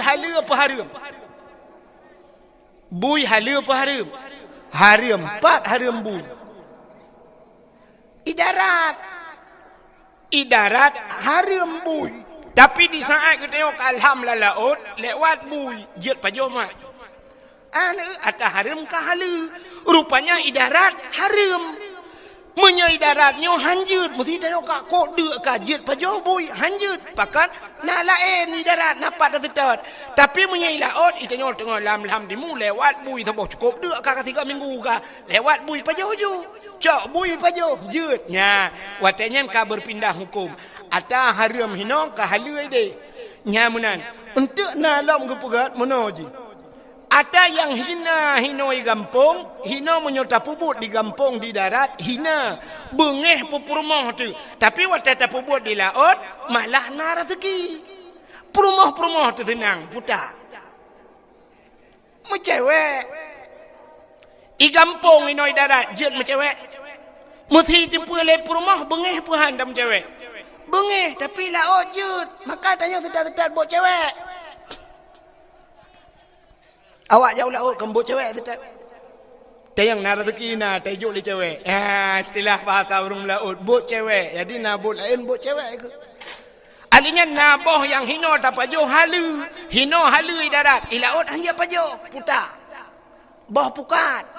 halal apa haram? Bui halal apa haram? Haram. 4 haram bui. Idarat haram bui. Tapi di saat kita tengok alham laut lewat bui jet pajo mat. Atau haram ke halal? Rupanya idarat haram. Menya idaratnya hanjut. Mesti tengok kak kok dek kajet pajo bui hanjut. Pakan nak lain idarat napak dah. Tapi menya laut itanya tengok lam dimu lewat bui sabah cukup dek kak 3 minggu kak lewat bui pajo ju. Cok bui pajo jut. Nya watanya ka berpindah hukum. Ata haram hino ka halal ide. Nya menan. Untuk nalam gepegat menoji. Ada yang hina di gampung, hina menyota pubut di gampung di darat, hina bengeh pupurmoh tu. Tapi waktu pubut di laut, malah na rezeki. Purmoh tu tenang, putar. Mencewek. Di gampung hina di darat, jet mencewek. Mesti tipu oleh purmoh, bengeh puhan dah mencewek. Bengeh, tapi laut jet. Maka tanya sedar-sedar buat cewek. Awak jauh laut kembut cewek tetap. Tayang nak rezeki na tajuk li cewek. Istilah bahasa orang laut bot cewek. Jadi na bot lain bot cewek ke. Alinya naboh yang hino tak pajo halu. Hino halu di darat. Di laut hanya pajo putar. Boh pukat.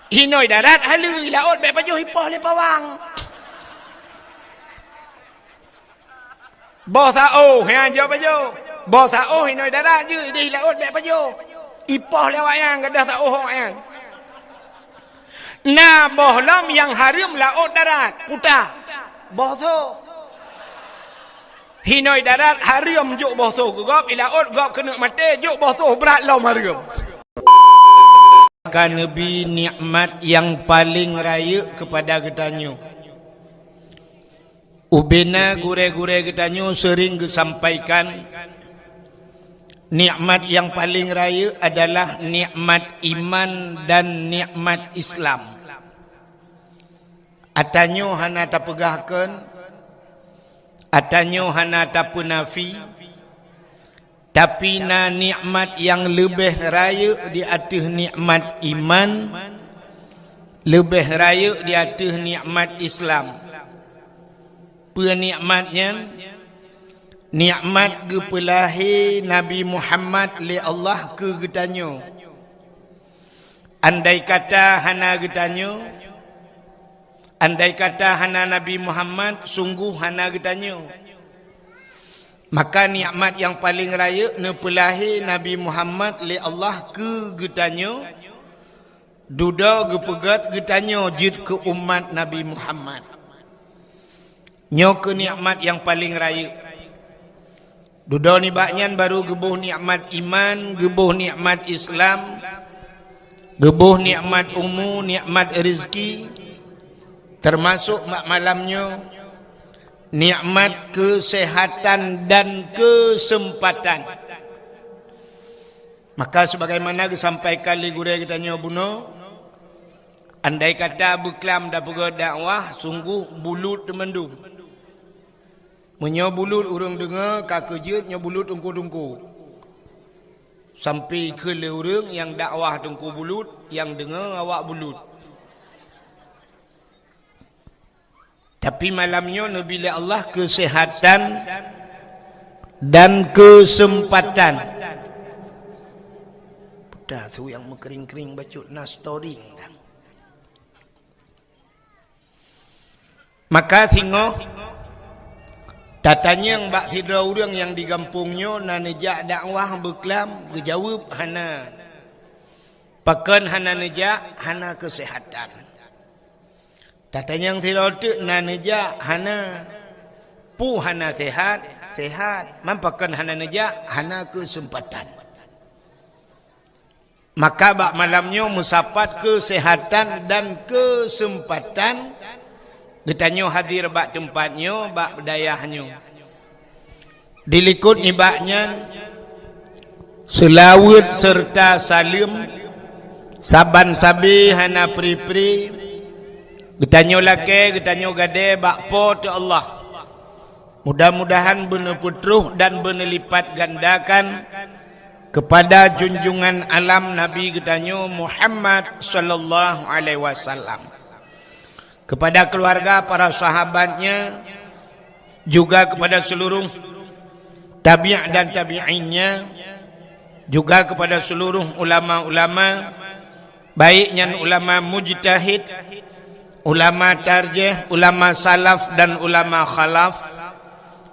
Hino di darat halu di laut baik pajo hipoh le pawang. Boh sao yang jauh pajo. Bawa sa'uh hina darat je. Dia laut baik pajo. Ipah lewat yang. Kedah sa'uh yang. Nah bohlam yang haram laut darat. Putar. Bohso. Hina darat haram juk bohso. Gop laut gop kena mati. Juk bohso berat lam haram. Maka Nabi nikmat yang paling raya kepada ketanyu. Ubena gure-gure ketanyu sering kesampaikan. Nikmat yang paling raya adalah nikmat iman dan nikmat Islam. Atanyo hana tapegahkan, atanyo hana tapunafi, tapi na nikmat yang lebih raya di atas nikmat iman, lebih raya di atas nikmat Islam. Penikmatnya nikmat gepelahi Nabi Muhammad li Allah ke getanyo. Andai kata hana getanyo, andai kata hana Nabi Muhammad, sungguh hana getanyo. Maka nikmat yang paling raya nepelahi Nabi Muhammad li Allah ke getanyo. Duda gepegat getanyo jid ke umat Nabi Muhammad. Nyo ke nikmat yang paling raya. Duda ni baknyan baru gebuh nikmat iman, gebuh nikmat Islam, gebuh nikmat umum, nikmat rezeki, termasuk malamnya nikmat kesehatan dan kesempatan. Maka sebagaimana disampaikan li gure kita nyobuno, andai kata beklam dah pergi dakwah, sungguh bulut temendung. Menyobulut orang dengar kakejut nyobulut tungku-tungku. Sampai ke le orang yang dakwah tungku bulut, yang dengar awak bulut. Tapi malamnya Nabi Allah kesehatan dan kesempatan. Dah tu yang mengkering-kering bacut nas story. Maka tengok tatanya yang bak hidra orang yang di kampungnya na nejak dakwah berkelam berjawab hana. Pakan hana nejak hana kesehatan. Tatanya yang tidak na nejak hana pu hana sehat. Mampakan hana nejak hana kesempatan. Maka bak malamnya musapat kesehatan dan kesempatan. Getanyo hadir bak tempatnya, bak dayahnya. Dilikut ni baknya selawat serta salim, saban sabi hana pri-pri. Getanyo laki, getanyo gade bak po tu Allah. Mudah-mudahan benar putruh dan benar lipat gandakan kepada junjungan alam Nabi getanyo Muhammad sallallahu alaihi wasallam, kepada keluarga, para sahabatnya, juga kepada seluruh tabi' dan tabi'innya, juga kepada seluruh ulama-ulama, baiknya ulama mujtahid, ulama tarjih, ulama salaf dan ulama khalaf,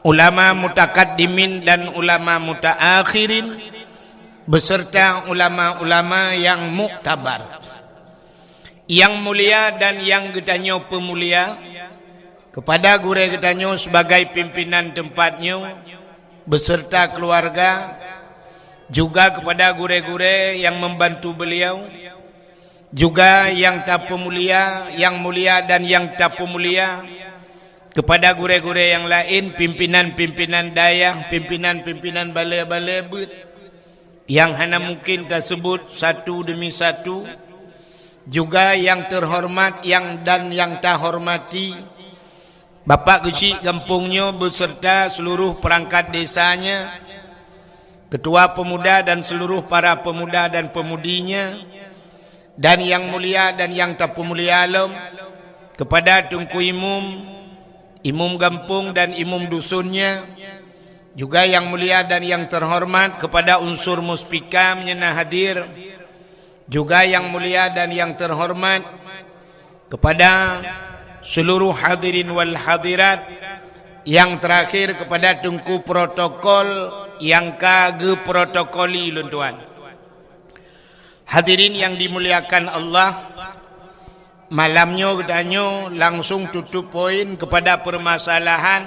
ulama mutakaddimin dan ulama mutaakhirin, beserta ulama-ulama yang muktabar, yang mulia dan yang getanyo pemulia, kepada gure getanyo sebagai pimpinan tempatnya beserta keluarga, juga kepada gure-gure yang membantu beliau, juga yang tak pemulia, yang mulia dan yang tak pemulia, kepada gure-gure yang lain, pimpinan-pimpinan dayah, pimpinan-pimpinan balai-balai but, yang hanya mungkin tersebut satu demi satu, juga yang terhormat yang dan yang tak hormati Bapak Kecik kampungnya beserta seluruh perangkat desanya, ketua pemuda dan seluruh para pemuda dan pemudinya, dan yang mulia dan yang tak pemulia alam, kepada Tunku Imum, Imum kampung dan Imum dusunnya, juga yang mulia dan yang terhormat kepada unsur muspika menyena hadir, juga yang mulia dan yang terhormat kepada seluruh hadirin wal hadirat, yang terakhir kepada Tunku protokol yang kage protokoli luntuan. Hadirin yang dimuliakan Allah, malamnya getanyo langsung tutup poin kepada permasalahan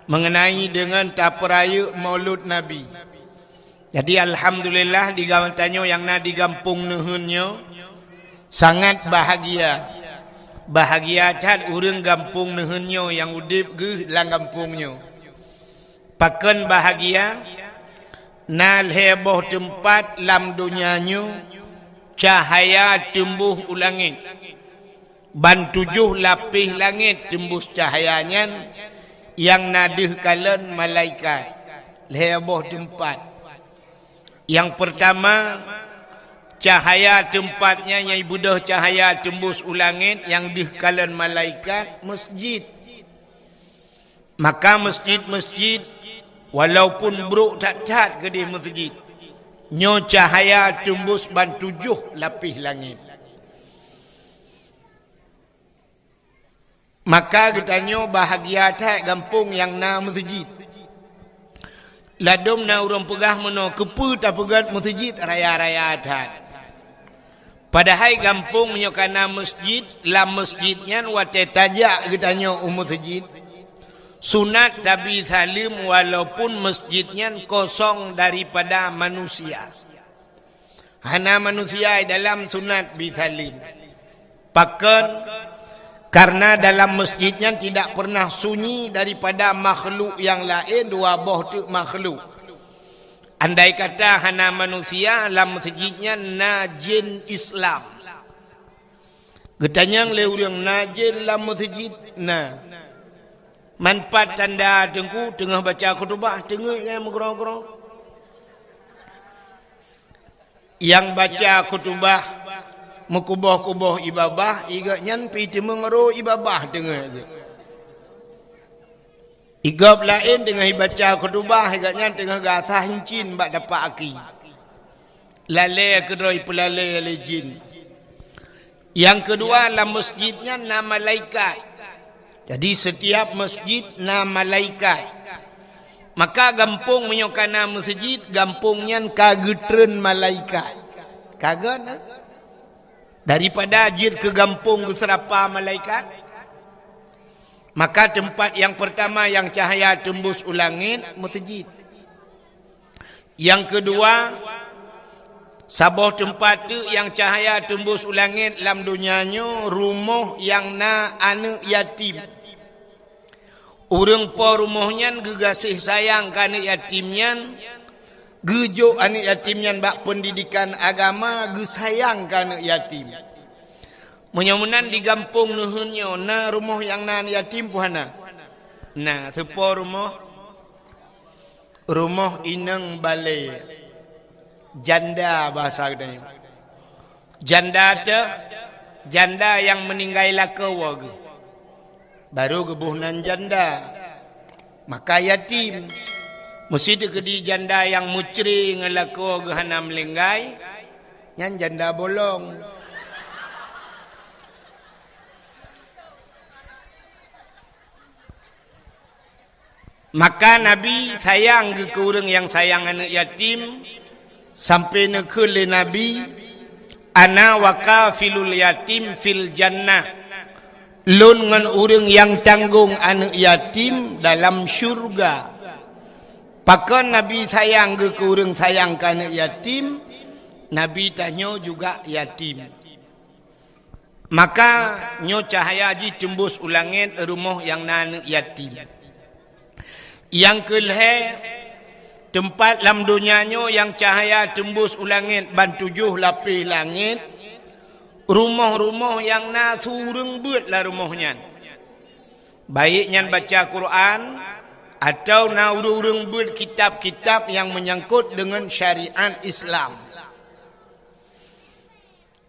mengenai dengan taperaya Maulud Nabi. Jadi alhamdulillah di gawantanyo yang na di kampung nehunnya sangat bahagia. Bahagia cat urang kampung nehunnya yang udip ge lang kampungnya. Paken bahagia nal heboh tempat lam dunianya cahaya tembuh ulangit. Ban 7 lapis langit tembus cahayanya, yang nadih kalen malaikat leboh tempat. Yang pertama, cahaya tempatnya yang ibudah cahaya tembus ulangit, yang dih kalen malaikat masjid. Maka masjid-masjid walaupun bruk tak-tak ke di masjid, nyo cahaya tembus ban 7 lapis langit. Maka getanyo bahagia tak kampung yang na masjid. Ladom na urang pegah meno kepu tak pegat masjid raya-raya tak. Padahal kampung menyokana masjid, lam masjidnya wate tajak getanyo masjid. Sunat tabi salim walaupun masjidnya kosong daripada manusia. Hana manusia dalam sunat bisalim. Pakan karena dalam masjidnya tidak pernah sunyi daripada makhluk yang lain, dua boh tu makhluk. Andai kata hana manusia, dalam masjidnya najin Islam. Getanyang leurang najin dalam masjid na. Manfaat tanda tengku tengah baca khutbah tengah yang mengerong-gerong. Yang baca khutbah mekuboh-kuboh ibabah, igaknya piti mengeru ibabah tengah. Igab lain tengah baca khutbah, igaknya tengah gasah hincin bak dapat aki. Lalai kedoi pelalai lejin. Yang kedua, dalam masjidnya nama malaikat. Jadi setiap masjid nama malaikat. Maka gampung menyokana masjid, gampungnya kagetren malaikat. Kaget na? Daripada jir ke gampung ke serapa malaikat. Maka tempat yang pertama yang cahaya tembus ulangit, masjid. Yang kedua, saboh tempat tu yang cahaya tembus ulangit dalam dunianya, rumah yang na anak yatim. Urang po rumahnya gegasih sayang ke anak yatimnya, gejo anak yatimnya bak pendidikan agama, gesayang ke anak yatim. Menyamunan di kampung nuhunnya, na rumah yang na anak yatim puhana. Nah, sepo rumah inang balai. Janda bahasa katanya. Janda yang meninggal laka wagu. Baru kebunan janda. Maka yatim. Mesti kedi janda yang mucri ngelako gehana melinggai. Yang janda bolong. Maka Nabi sayang ke orang yang sayang anak yatim. Sampai nekele Nabi. Ana wakafilul yatim fil jannah. Lun dengan orang yang tanggung anak yatim dalam syurga. Pakan Nabi sayang ke orang sayang ke anak yatim. Nabi tanya juga yatim. Maka nyo cahaya ji tembus ulangin rumah yang anak yatim. Yang kelhe tempat dalam dunianya yang cahaya tembus ulangit ban 7 lapis langit. Rumah-rumah yang nasureng buat lah rumahnya. Baiknya baca Quran atau naureng buat kitab-kitab yang menyangkut dengan syariat Islam.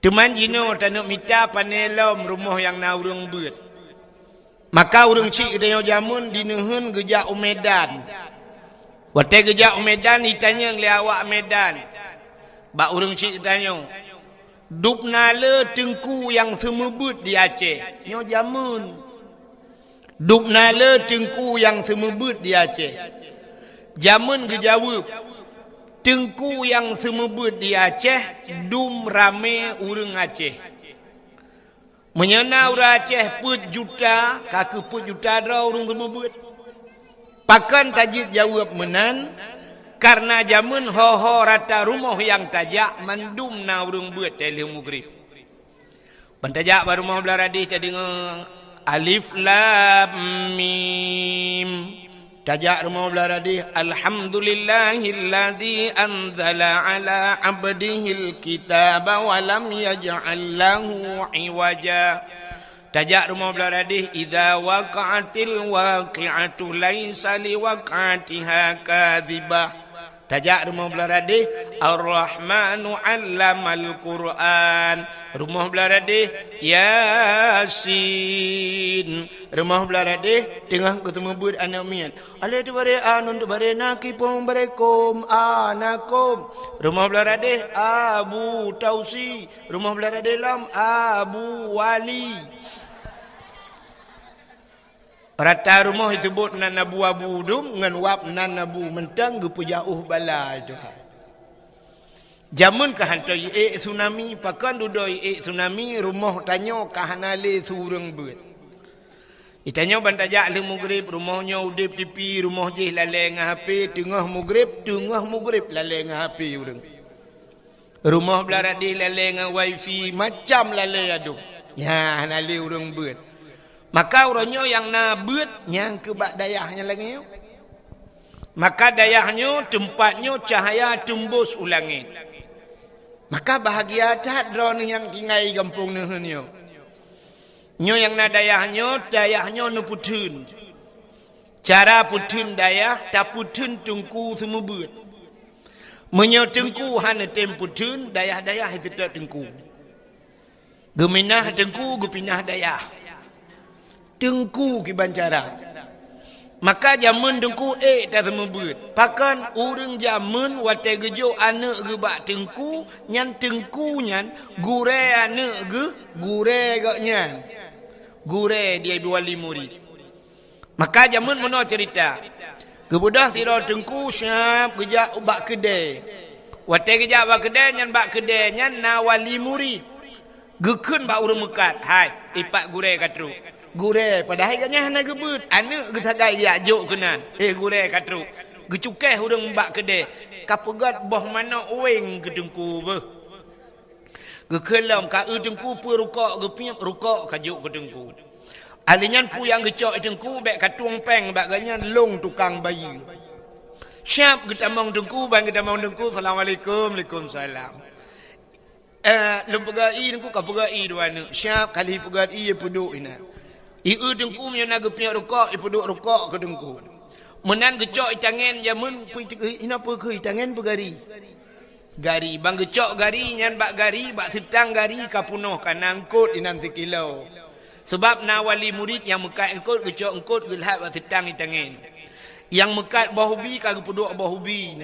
Teman jino tanuk mita panelom rumah yang naureng buat. Maka orang cik dia jamun dinuhun gejak Medan. Waktu gejak Medan ditanya oleh awak Medan. Bak orang cik tanya, duk nala tengku yang semebut di Aceh. Nyo jamun. Duk nala tengku yang semebut di Aceh. Jamun gejawab, tengku yang semebut di Aceh dum rame orang Aceh. Menyana orang Aceh put juta, kaki put juta dah orang semebut. Pakan tajid jawab menan, karena jamun ho-ho rata rumah yang tajak mandum na urung buat tele mugrib. Pentajak baru rumah belah radih tadi alif lam mim. Tajak rumah belah radih alhamdulillahilladzi anzala ala abdihil kitaba wa lam yaj'al lahu iwaja. Tajak rumah belah radih idza waqa'atil waqi'atu laisa liwaqa'atiha kadzibah. Tajak rumah belah radih ar-rahmanu 'allamal Qur'an. Rumah belah radih Yasin. Rumah belah radih tengah ketemu bud anak mian. Ale tu bare anun tu bare nakipum barekum anakum. Rumah belah radih Abu Tausi. Rumah belah radih lam Abu Wali. Rata rumah disebut nan Abu Abu dum ngan wap nan Abu mentang gepu jauh bala itu. Jamun kahantoi tsunami pakan dudoi tsunami rumah tanyo kahanale sureng beut. Itanya bantajak le mugrib rumahnya udip tipi rumah je lale ngah HP tengah mugrib lale ngah HP urang. Rumah belah radih lale ngah wifi macam lale adu. Ya hanale urang beut. Maka orangnya yang nabut yang kebak dayahnya lagi. Maka dayahnya tempatnya cahaya tembus ulangin. Maka bahagia tak drone yang kingai gampung nuhunnya. Nyo yang na dayahnya nu putun. Cara putun dayah tak putun tungku semebut. Menyo tungku hana tem putun dayah-dayah itu tak tungku. Geminah tungku gepinah dayah. Tengku kibancara. Maka jamun tengku tak semebut. Pakan urang jamun watai gejo anak gebak tengku nyan tengku nyan gure anak gure gak nyan. Gure dia wali murid. Maka jamun meno cerita. Kebudah tiro tengku siap gejak bak kedai. Watai gejak bak kedai nyan bak kedai nyan na wali murid. Gekun bak urang mekat. Hai ipak gure katru. Gure padahal ganya hana gebut anak getagai dia juk kenan gure katru gecukeh urang mbak kedai kapegat boh mana ueng gedengku beh gekelam ka udengku pu rukok gepiap rukok kajuk gedengku alinyan pu yang gecok dengku bek katuang peng bak ganya long tukang bayi siap getamong dengku bang getamong dengku assalamualaikum waalaikumsalam lumpegai dengku kapegai dua anak siap kali pegai puduk ina. Iu dengku menyana gepiak rukak, ipuduk rukak ke dengku. Menan gecok itangen jamun inapa ke itangen pegari. Gari bang gecok gari nyan bak gari bak setang gari kapunoh kanangkut inanti kilau. Sebab nawali murid yang mekat engkut gecok engkut gelhat bak setang itangen. Yang mekat bau hubi kagak puduk bau hubi.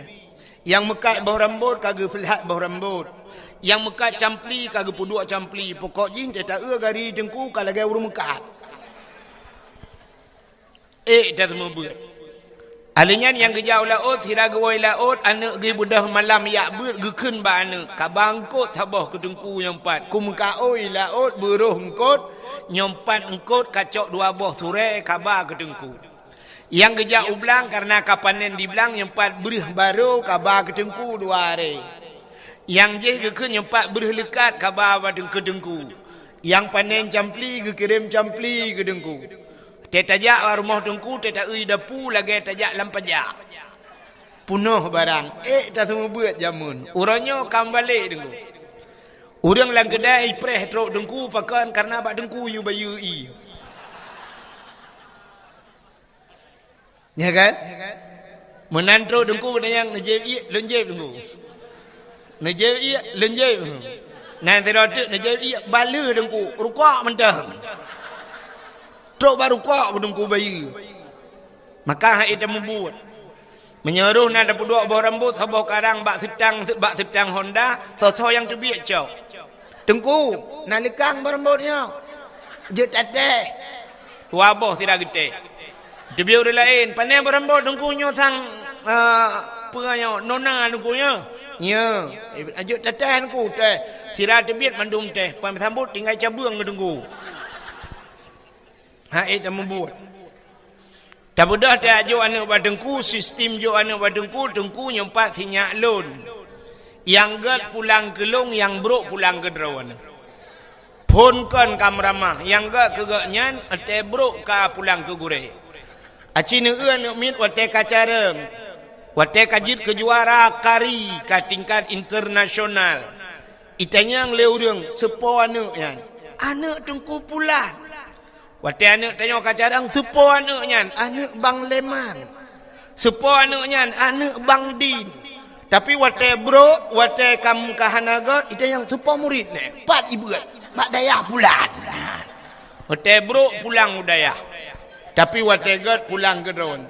Yang mekat bau rambut kagak flihat bau rambut. Yang mekat campli kagak puduk campli. Pokok jing tak gari dengku kalau gaya urung mekat. Dah semua buat. Alinyan yang gejau laut, hira gewoi laut, anak gi budah malam yak buat gekun ba anak. Kabangkut tabah ke dengku nyompat. Kumkaoi laut, buruh engkut, nyompat engkut, kacok dua boh surai, kabar ke dengku. Yang gejak ublang karena kapanen dibelang nyempat berih baru kabar ke dengku dua hari. Yang je gekun nyempat berih lekat kabar ke dengku. Yang panen campli gekirim campli ke dengku. Tetajak rumah dengku, tetak ui dapu lagi tajak lampajak. Punuh barang. Tak semua buat jamun. Urangnya kam balik dengku. Urang lang kedai preh trok dengku pakan karena bak dengku yu bayu i. Ya kan? Menantro dengku yang nejeb i lenjeb dengku. Nejeb i lenjeb. Nanti rotek nejeb i bala dengku. Rukak mentah. Trok baru kok dengku bayu. Maka hak itu membuat. Menyeruh nada puduk bawah rambut sabah karang bak setang Honda, so yang terbiak cau. Dengku, nalikang berambutnya. Je tateh. Wabah tidak gede. Terbiak orang lain, pandai berambut dengkunya sang penganyo nona dengkunya. Ya, ajuk tateh dengku teh. Sira terbiak mandum teh, sambut tinggal cabung ke dengku. Itu membuat. Tak mudah tak ajuk anak badengku, sistem jo anak badengku, dengku nyempat sinyak lon. Yang gad pulang ke long, yang brok pulang ke derawan. Pun kan kamramah, yang gad ke gaknyan, ate brok ka pulang ke gure. Acina anak mit wate kacarem, wate kajit kejuara kari ka tingkat internasional. Itanya yang leurung sepo anaknya. Anak dengku pulang. Wate anak tanya kacarang sepo anaknya anak bang Lemang. Sepo anaknya anak bang Din. Tapi wate bro, wate kam kahanagot itu yang sepo murid ne. Pat ibu mak dayah pulang. Wate bro pulang udayah. Tapi wate god pulang ke drone.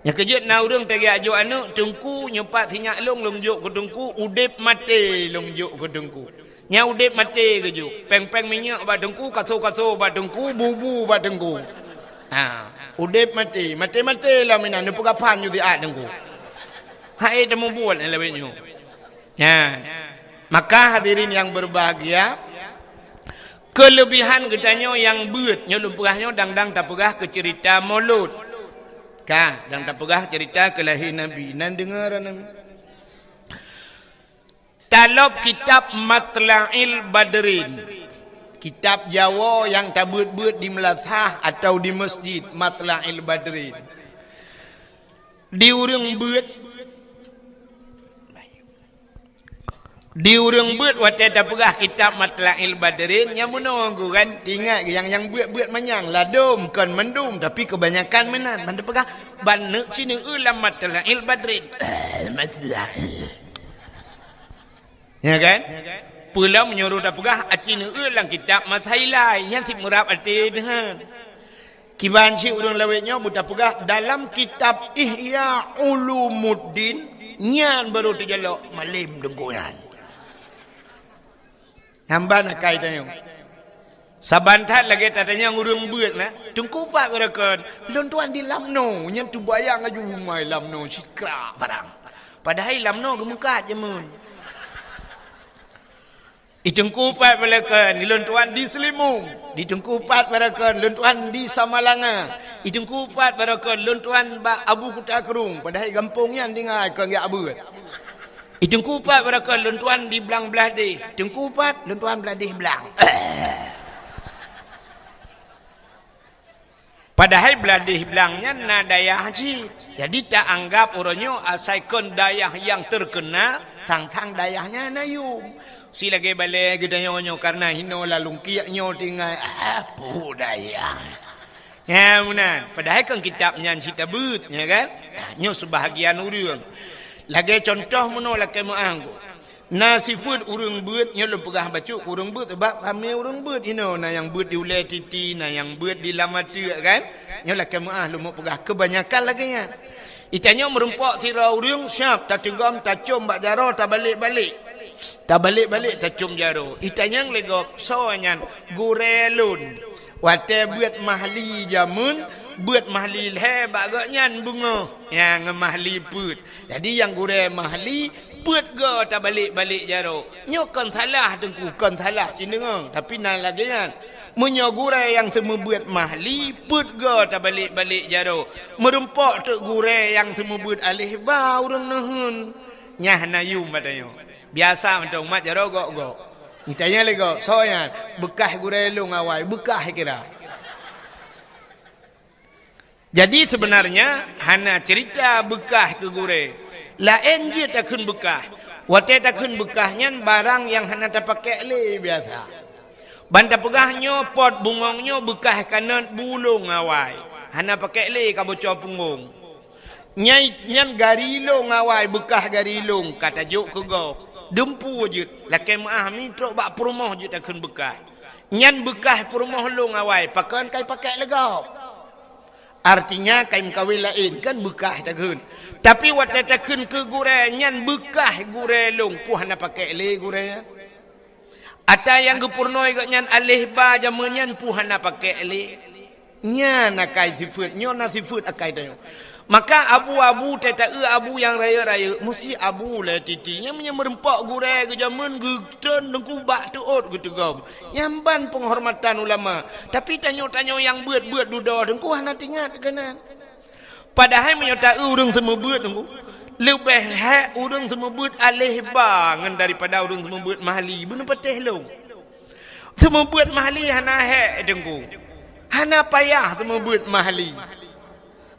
Yang kejut na urang tagi ajo anak tengku nyepat sinyak long juk ke tengku udip mati long juk ke tengku. Nya udip mati ke juk. Peng-peng minyak ba tengku kaso-kaso ba tengku bubu ba tengku. Udip mati, mati-mati lah minan nu pegapan ju diat tengku. Hai temu buat lewetnya. Ya. Maka hadirin yang berbahagia, kelebihan katanya yang beut nya lumpurahnya dang-dang tak pegah ke cerita Maulud. Ka, dang tak pegah cerita kelahiran Nabi. Nan dengar Nabi. Dalam kitab Matla'il Badrin, kitab Jawa yang tak beut-beut di Melazah atau di masjid Matla'il Badrin. Diurung beut wate tak pegah kitab Matla'il Badrin yang menunggu kan tinggal yang beut-beut manyang ladum kan mendum tapi kebanyakan menan ban pegah ban neuk sini ulam Matla'il Badrin. Ya kan? Pula menyuruh tak pegah acina ulang kitab Masailai yang si murab arti dengan kiban si urang lawetnya buta pegah dalam kitab Ihya Ulumuddin nyan baru terjalok malim dengkunan. Hamba nak kaitanya. Sabantat lagi tatanya urang beut na. Tungku pak berakan. Lon tuan di Lamno nyan tu bayang aju mai Lamno sikra barang. Padahal Lamno gemukat je mun. Ditengkupat balakan luntuan di Selimung, ditengkupat balakan luntuan di Samalanga, ditengkupat balakan luntuan Abu Kutakrung padahal kampungnya tinggal ke enggak abu. Ditengkupat balakan luntuan di Belang Beladih, tengkupat luntuan Beladih Belang. Padahal Beladih Belangnya na dayah haji. Jadi tak anggap orangnya asalkan dayah yang terkenal, tang-tang dayahnya nayum. Si lagi balik kita nyonya karena hino lalung kiaknya tinggal apa daya. Ya benar. Padahal kan kitabnya cerita but, ya kan? Nyo sebahagian urang. Lagi contoh meno laki muang. Na sifut urang but nyo lu pegah baca urang but sebab kami urang but na yang but di ulai titi, na yang but di lamatu kan? Nyo laki muang lu mau pegah kebanyakan lagi nya. Itanya merempok tira urang siap tak tegam tak cum bak jaro tak balik-balik. Tak balik-balik tak cum jaro. Itanya legop soanyan gurelun. Wate buat mahli jamun, buat mahli hebat gaknyan bunga. Yang mahli put. Jadi yang gure mahli put go tak balik-balik jaro. Nyo kan salah tengku, kan salah cindengang. Tapi nan lagi kan. Menyo gure yang semua buat mahli, put go tak balik-balik jaro. Merempok tu gure yang semua buat alih ba urang nahun. Nyah nayu matanya. Biasa untuk mat jaro gok-gok. Itanya lego, soalnya bekas gurelung awal, bekas kira. Jadi sebenarnya hana cerita bekas ke gure. Lain je takun bekas. Wate takun bekasnya barang yang hana tak pakai le biasa. Banta pegahnya pot bungongnya bekas kanan bulung awal. Hana pakai le ka bocor punggung. Nyan garilong awal bekas garilong kata juk ke go. Dempu je laki maah ni trok bak perumah je takun bekas. Nyan bekas perumah long awal pakai kai pakai legau. Artinya kai mkawin lain kan bekas takun. Tapi wate takun ke gure nyan bekas gure long puh na pakai le gure ya. Ata yang gepurnoi gak nyan alih ba jaman nyan puh na pakai le. Nyan akai sifut nyon na sifut akai tayo. Maka abu-abu teta abu yang raya-raya mesti abu lah titinya punya merempak gure ke zaman geton dengku bak tuot gitu gom. Nyamban penghormatan ulama. Tapi tanyo-tanyo yang buat-buat duda dengku hana tingat kena. Padahal menyata urang semua buat dengku. Lebih hak urang semua buat alih bangan daripada urang semua buat mahli. Benar patih lo. Semua buat mahli hana hak dengku. Hana payah semua buat mahli.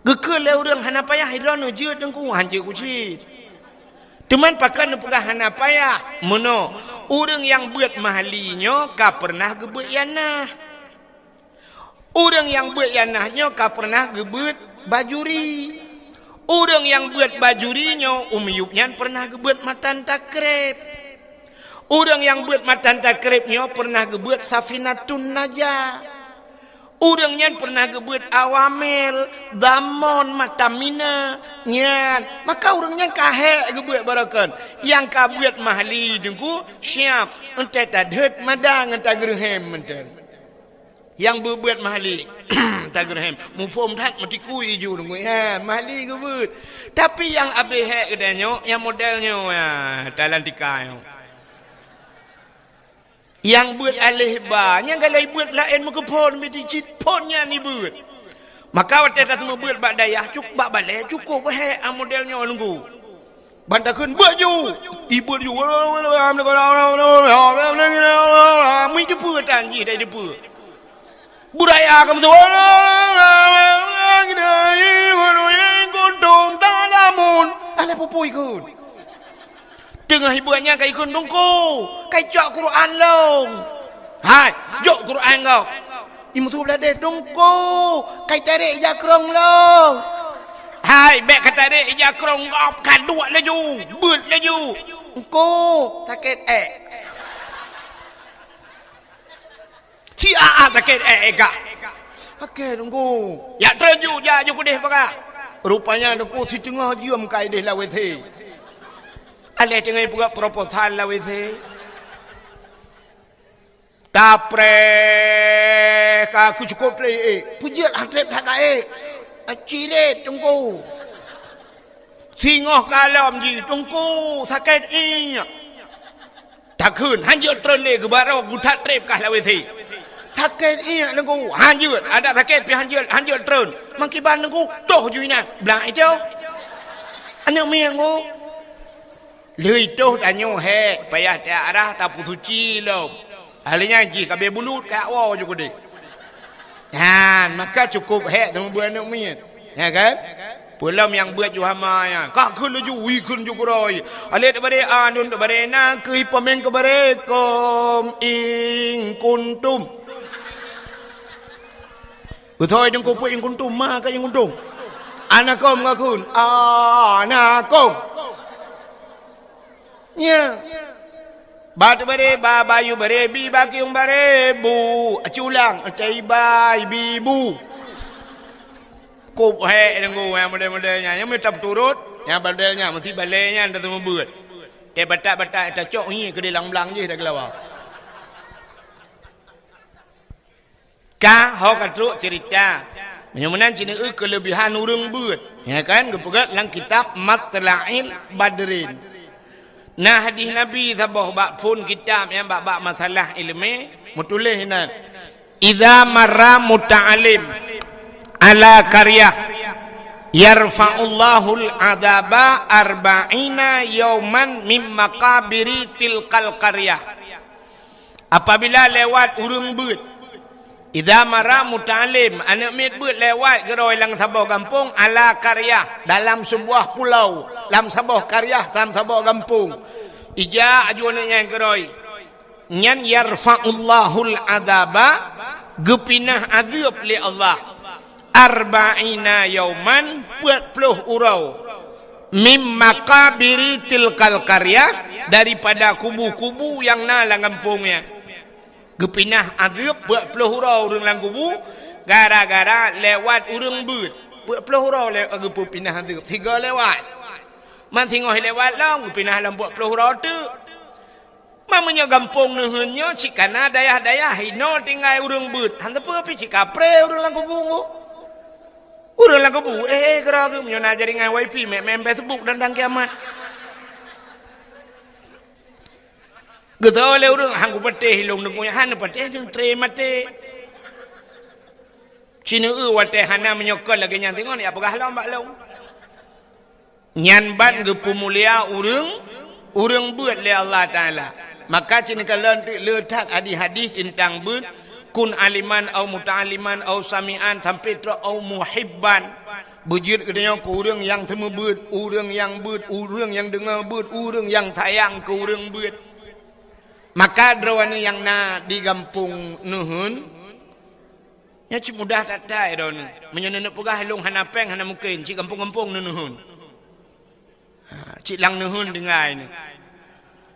Gekele orang hana payah hidran je dengku hanje kucit. Teman pakan pegah hana payah. Mono orang yang buat mahlinya ka pernah gebut yanah. Orang yang buat yanahnya ka pernah gebut bajuri. Orang yang buat bajurinya umiyupnya pernah gebut matan takrib. Orang yang buat matan takribnya pernah gebut safinatun najah. Orang yang pernah gebut awamil, damon, matamina, nyan. Maka orang yang kahek gebut barakan. Yang kabuat mahli dengku, siap. Entah tadhet madang, entah gerhem. Yang berbuat mahli, entah gerhem. Mufum tat, mati kui ju dengku. Ya, mahli gebut. Tapi yang abihek kedanya, yang modelnya, ya, talantika. Yang buat alih ba, yang kalau buat lain muka pon mesti cit ponnya ni buat. Maka waktu kita semua buat bak dayah cukup bak balik cukup he modelnya nunggu. Bantakan baju, ibu ju, mui depu tangi dari depu. Budaya kamu tu, gondong dalamun, alih pupui kun. Tengah ibuannya kai kun dongko, kai cak Quran long. Hai, jok Quran kau. Imu tu belade dongko, kai tarik jakrong long. Hai, bek kata tarik jakrong kau kaduk laju, but laju. Engko sakit Si sakit kak. Okey dongko. Ya terju ja ju kudih pakak. Rupanya dongko si tengah jiam kai deh lawet he. Alih tengah buat proposal lah wese. Tapre aku cukup le. Pujat hantrep hakai. Acire tunggu. Singoh kalam ji tunggu sakit inya. Takun hanjut tren le ke barau gutat trep kah lah wese. Sakit inya tunggu hanjut ada sakit pi hanjut tren. Mangkiban tunggu doh juina belang itu. Anak miangu. Lui tu tanyo he payah tak arah tak putuci lo. Ahlinya ji kabe bulut kat awal juga dek. Ha, maka cukup he sama buat anak mian. Ya kan? Pulam yang buat juhama ya. Kak kun ju wi kun ju kuroi. Ale tak bare anun tak bare na ke pemain ke bare kom ing kuntum. thôi đừng có quên con tôm mà cái con tôm anakom ngà kun anakom nha batu bare ba bayu bare bi ba kiung bare bu aculang cai bai bi bu cục hệ đừng ngủ model nhà nhưng mà tập turut nhà model nhà một tí ballet nha người ta mau buat để bata cocok ni ke dia lang-lang je dah kelawar ka ho katru cerita menyemenan cina kelebihan urang buat ya kan gepegat lang kitab Matla'il Badrin nah hadis nabi sabah bak pun kitab yang bak masalah ilmu mutulih hinan idza marra muta'alim ala qaryah yarfa'ullahul adaba arba'ina yauman min maqabiri tilkal qaryah apabila lewat urang beut idza mara muta'alim anak mit beut lewat geroi lang sabah kampung ala qaryah dalam sebuah pulau dalam sebuah qaryah dalam sebuah kampung ija ajuan yang geroi nyan yarfa'ullahul adaba gepinah azab li Allah arba'ina yauman 40 urau mim maqabiri tilkal qaryah daripada kubu-kubu yang nalang kampungnya gepinah azab 40 urau dalam kubu gara-gara lewat urang beut 40 urau lewat gepinah azab 3 lewat man tengok lewat long gepinah dalam 40 urau tu mamanya kampung nuhunnya cikana dayah-dayah hino tinggal urang beut hanta pi cikapre urang lang kubu urang lang kubu kera ke menyona jaringan wifi main Facebook dan kiamat getole urang hang kupateh hilong nung han pateh jeung tre mate cina wate hana menyokol lagi nyan tengok ni apakah long bak long nyan ban gepu mulia urang beut le Allah taala maka cina kalau letak hadis-hadis tentang beut kun aliman au muta'aliman au sami'an sampai tu au muhibban bujur katanya ke urang yang semua beut urang yang beut urang yang dengar beut urang yang sayang ke urang beut maka drawana yang na di kampung nuhun nya cik mudah tak tai ron menyana pegah long hanapeng hana mungkin cik kampung-kampung nuhun cik lang nuhun dengai ni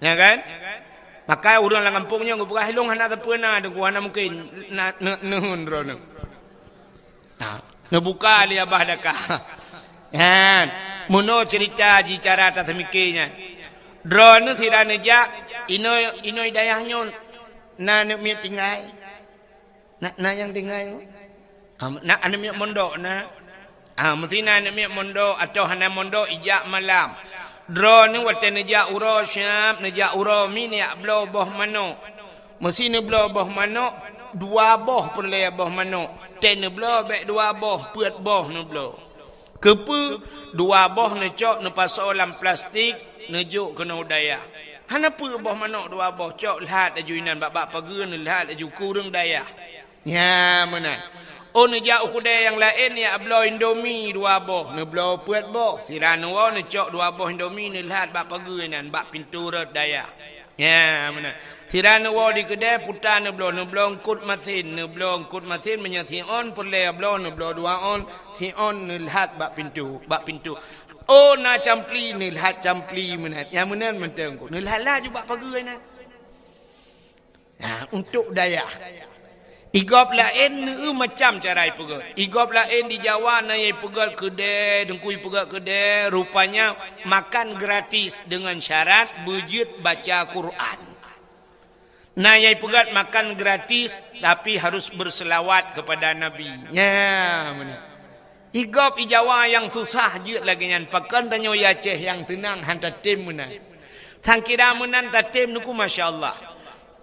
ya kan maka urang lang kampungnya ngupegah long hana tapena de hana mungkin nuhun ron ngebuka li abah dakah kan muno cerita ji cara tak mikirnya drone sirane ja inoi dayahnya na nek mi tinggal na yang tinggal na ane mi mondok na mesti na nek mi mondok atau hana mondok ijak malam drone ni wate neja uro syam neja uro mi ni ablo boh mano mesti ne blo boh mano dua boh pun le boh mano ten ne blo bek dua boh puat boh ne blo kepu dua boh ne cok ne pasok dalam plastik nejuk kena daya hana pu boh manok dua boh cok lihat ajuinan bab pageun lihat aju kurang daya nya menan oh ne jau kudai yang lain ya ablo indomie dua boh ne blo puat boh sirana wa ne cok dua boh indomie ne lihat bab pageunan bab pintu red daya nya menan sirana wa di kedai putan ne blo ngkut mesin menyasi on perle blo ne blo dua on si on ne lihat bab pintu oh na campli ni lihat campli menat yang menan mentengku ni lihatlah juga pageui na untuk daya igop lain macam cara pegat igop lain di Jawa na ye pegat kedai dengkui pegat kedai rupanya makan gratis dengan syarat bujut baca Quran na ye pegat makan gratis tapi harus berselawat kepada Nabi ya menat igop Jawa yang susah je lagi nyan pakan tanyo Aceh yang senang hantar tim menan tang kira menan tatim nuku masyaallah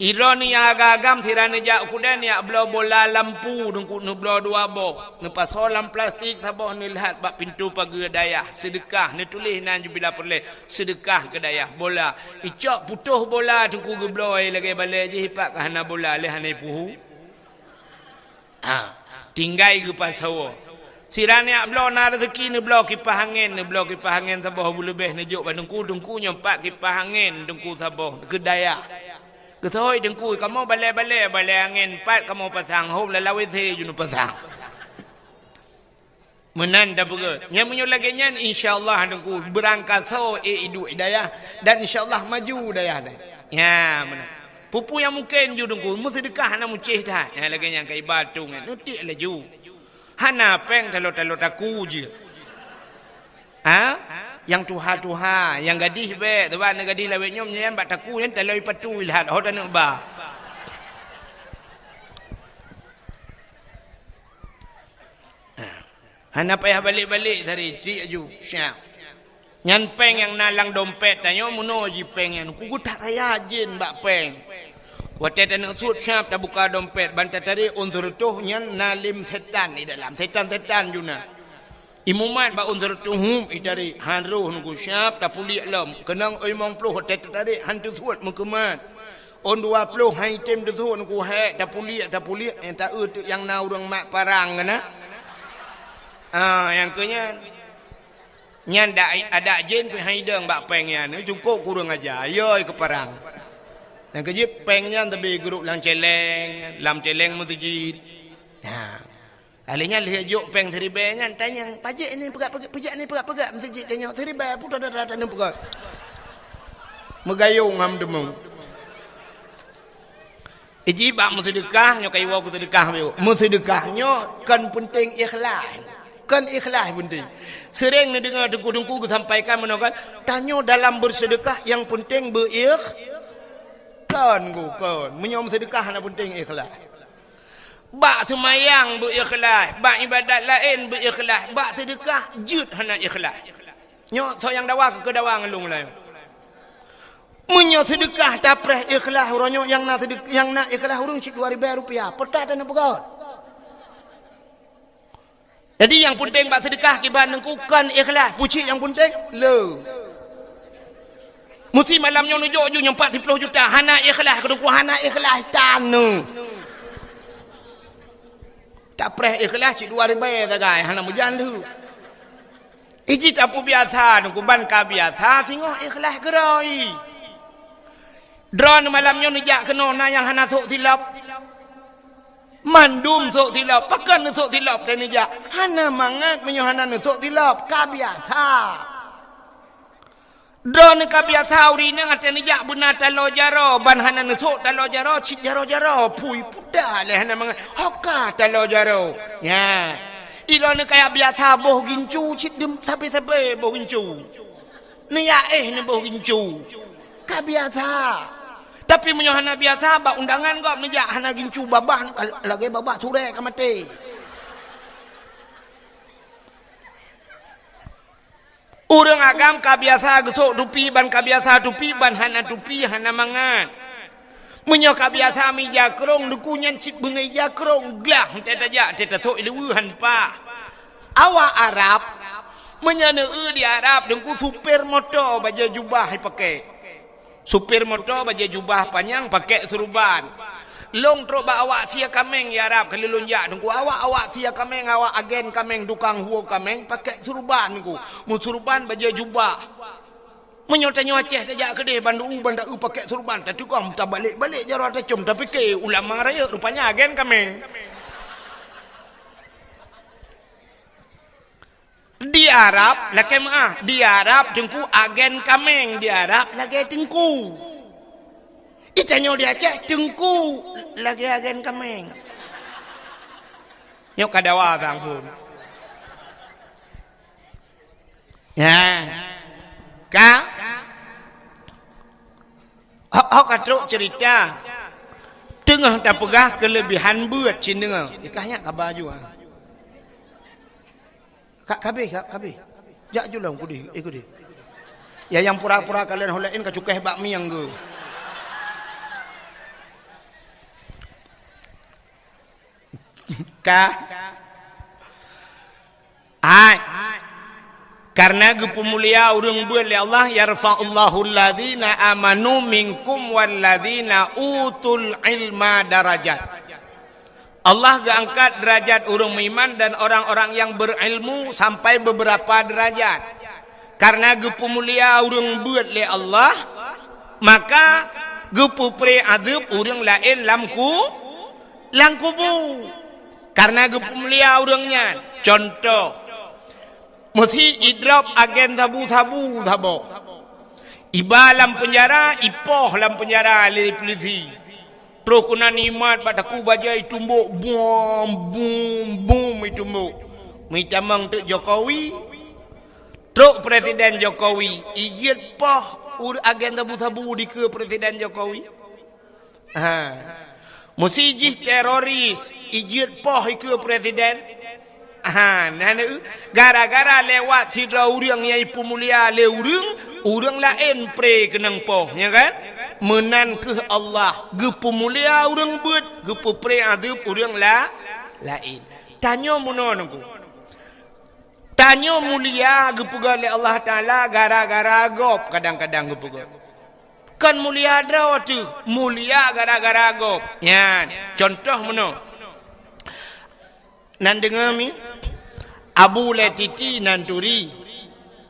ironi yang agam tirane ja kudan ya blo bola lampu dengku nu blo dua boh nu pasolam plastik taboh ni lihat bak pintu pagi dayah sedekah ni tulis nan bila perle sedekah ke dayah bola icok putuh bola dengku geblo lagi balik je hipak hana bola le hana puhu tinggai ke pasawo sirane ablo na rezeki ni blo kipas angin sabah lebih nejuk dengku nyompak kipas angin dengku sabah kedaya ketoi dengku kamu balai angin pat kamu pasang hom lalawi the junu pasang Menan dah berat. Yang menyo lagi nyan insya-Allah dengku berangkat so hidup hidayah dan insya-Allah maju dayah dah. Ya menan. Pupu yang mungkin ju dengku mu sedekah na mucih dah. Ya lagi yang kai batu ngan nutik la ju. Hana peng talo-talo taku je. Ha? Yang tuha-tuha, yang gadis be, tuan gadis lawet nyom nyan bat taku nyan taloi patu ilhat ho tan ba. Hana payah balik-balik tadi cik aju syap. Nyan peng yang nalang dompet tanyo muno ji peng yang ku tak raya jin bak peng. Wate tan sut syap dah buka dompet bantat tadi undur tuh nyan nalim setan di dalam setan-setan juna. Imuman ba undur tuhum idari hanruh nunggu syap dah pulik lam kenang oi mong ploh hotel tadi hantu suat mengkemat. On 20 hai tem tu nunggu he dah pulik yang tak yang na urang mak parang kana. Yang kenya nyan ada jin pe haidang bak peng yan cukup kurang aja yoi ke perang yang kejip peng nyan tapi grup lang celeng lam celeng mutujid alinya lihat juk peng seribe nyan tanya pajak ni pegak ni pegak mutujid tanya seribe putar dah ni pegak megayung ngam demung iji bak musedekah nyo kai wa ku sedekah musedekahnya kan penting ikhlas. Kan ikhlas penting. Sering ni dengar dengku-dengku sampaikan menakan tanya dalam bersedekah yang penting kan menyom sedekah nak penting ikhlas. Bak semayang berikhlas, bak ibadat lain berikhlas, bak sedekah jut hana ikhlas. Nyok soyang dawa ke dawa ngelung lain. Menyo sedekah tapreh ikhlas uronyo yang nak sedekah yang nak ikhlas urung cik 2000 rupiah. Petat dan pegot. Jadi yang penting bak sedekah kiban nengkukan ikhlas. Pucik yang penting le. Mesti malamnya nujuk ju 40 juta hana ikhlas kedengku hana ikhlas tanu. Tak preh ikhlas cik 2000 tagai hana mujan lu. Iji tapu biasa nengku ban ka biasa tengok ikhlas gerai. Drone malamnya nujak kena na yang hana sok silap. Mandum sok tilap, pakan sok tilap dan nijak. Hana mangat menyohana sok tilap, kabiasa. Drone kabiasa urina ngata nijak benar talo jaro, ban hana sok talo jaro, cik jaro, pui puda le hana mangat. Hoka talo jaro. Ya. Ilone kaya biasa boh gincu, cik dem sape boh gincu. Niya ni boh gincu. Kabiasa. Tapi menyohana biasa bak undangan kau menjak hana gincu babah lagi babah turek ka mati. Urang agam ka biasa gesok tupi ban ka biasa tupi ban hana tupi hana mangat. Menyo ka biasa mi jakrong dukunyan cip bengai jakrong glah teta jak teta sok ilu han pa. Awak Arab menyana di Arab dengku super motor baju jubah pakai. Supir motor baju jubah panjang pakai serban. Long truk ba awak sia kameng ya Arab kalau lonjak nunggu awak sia kameng awak agen kameng dukang huo kameng pakai serban nunggu. Mu serban baju jubah. Menyotanya Aceh tajak kedai bandu pakai serban tapi kau tak balik jaro tacum tapi ke ulama raya rupanya agen kameng. Di Arab lagi di Arab tengku agen kameng di Arab lagi tengku. Itanyo di Aceh tengku lagi agen kameng. Nyok kadawa kang pun. Ya. Ka. Hok katruk cerita. Tengah tak pegah kelebihan buat cin dengar. Ikahnya kabar juga. Kabeh. Jak julang kudi, ikut dia. Ya yang pura-pura kalian holain ka cukai bakmi yang ge. Karena gepemulia urang beul ya Allah yarfa'ullahu alladzina amanu minkum walladzina utul ilma darajat. Allah angkat derajat orang beriman dan orang-orang yang berilmu sampai beberapa derajat. Karena gepu mulia orang buat le Allah, maka gepu pre adab orang lain langkubu. Karena gepu mulia orangnya. Contoh, mesti idrop agen tabu-tabu tabok. Iba dalam penjara, ipoh dalam penjara oleh polisi. Terus kena nimat pada ku bajai tumbuk bom itumbuk. Mitamang tu Jokowi. Terus Presiden Jokowi ijit poh agen tabu-tabu di ke Presiden Jokowi. Mesti ijit teroris ijit poh ke Presiden. Gara-gara lewat tidak urang yang ipu mulia le urang lain pre kenang poh, ya kan? Menan ke Allah, gepu mulia urang bet, gepu pre adab urang lain. Tanya munon aku. Tanya mulia gepu le Allah Taala gara-gara gop kadang-kadang gepu gop. Kan mulia draw tu, mulia gara-gara gop. Ya, contoh muno. Nan dengar mi Abu Latiti Nanturi.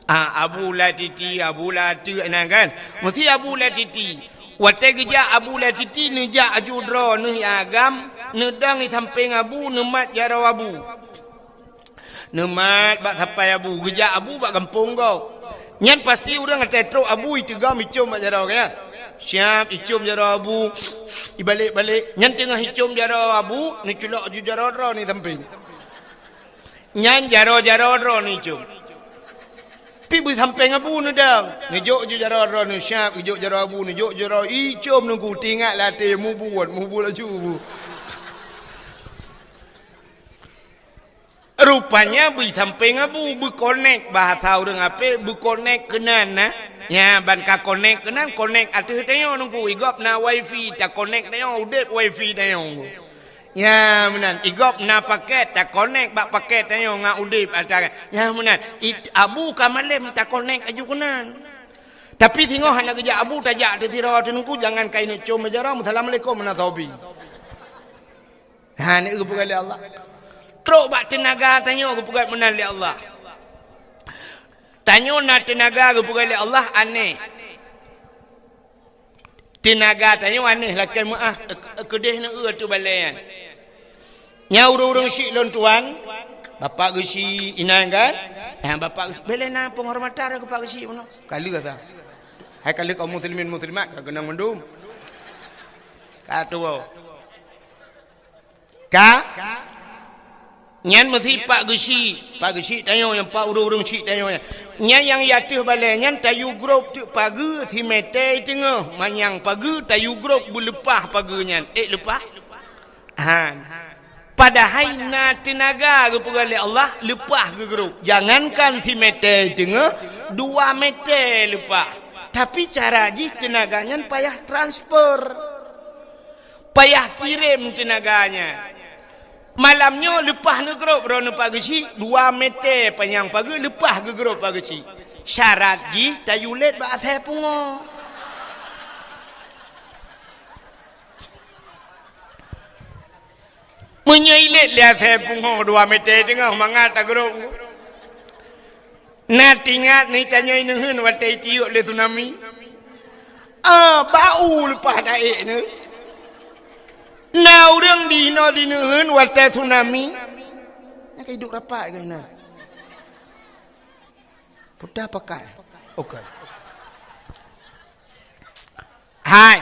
Abu Latiti enak kan? Mesti Abu Latiti. Wate geja Abu Latiti neja ajudro ne agam nedang di samping Abu nemat jaro Abu. Nemat bak sampai Abu geja Abu bak kampung kau. Nyan pasti urang ngetro Abu itu gam icum bak jaro kaya. Siap icum jaro Abu. Ibalik-balik nyan tengah icum jaro Abu ni culok ju jaro ni samping. Nyan jaro-jaro ni cum. Pi bu samping Abu ni dang. Ni jok ju jaro ni siap jok jaro Abu ni jok jaro icum nunggu tinggal latih mu buat laju bu. Rupanya bu samping Abu bu connect bahasa urang apa bu connect kenan na. Ya ban ka connect kenan connect atuh tanya nunggu igop na wifi ta connect tanya udet wifi tanya. Ya menan igop na paket tak connect bak paket tanya ngak udip acara. Ya menan Abu kamalem tak connect aju kunan. Tapi tengok hanya kerja Abu tajak di sirah tenku jangan kain cum aja assalamualaikum menatobi. Ha ni gepugai Allah. Teruk bak tenaga tanya gepugai menan li Allah. Tanya na tenaga gepugai li Allah aneh. Tenaga tanya aneh lakai maaf kedeh na tu balayan. Nya urang-urang syik lon tuan, bapak gesi inang kan? Bapak gesi belena penghormatan ke pak gesi mana? Kali kata. Hai kali kaum muslimin muslimat kena mendum. Kata Ka nyan mesti pak gesi tanya yang pak urang-urang syik tanya. Nyan yang yatuh balai nyan tayu grup tu pagi si mete tengah manyang pagi tayu grup bulepah pagi nyan. Lepah. Padahal na tenaga kepada Allah lepah ke grup. Jangankan si meter tengah 2 meter lepah. Tapi cara ji tenaganya payah transfer. Payah kirim tenaganya. Malamnya lepah ke grup rona pagi si 2 meter panjang pagi lepah ke grup pagi si. Syarat ji tayulet ba asal pungo. Menyailit lihat saya pungo 2 meter tengah mangat agrok. Na tingat ni tanya inehun watai tiuk le tsunami. Bau lepas daik ni. Na urang dino dinehun watai tsunami. Nak hidup rapat ke na? Pudah pakai. Okey. Hai.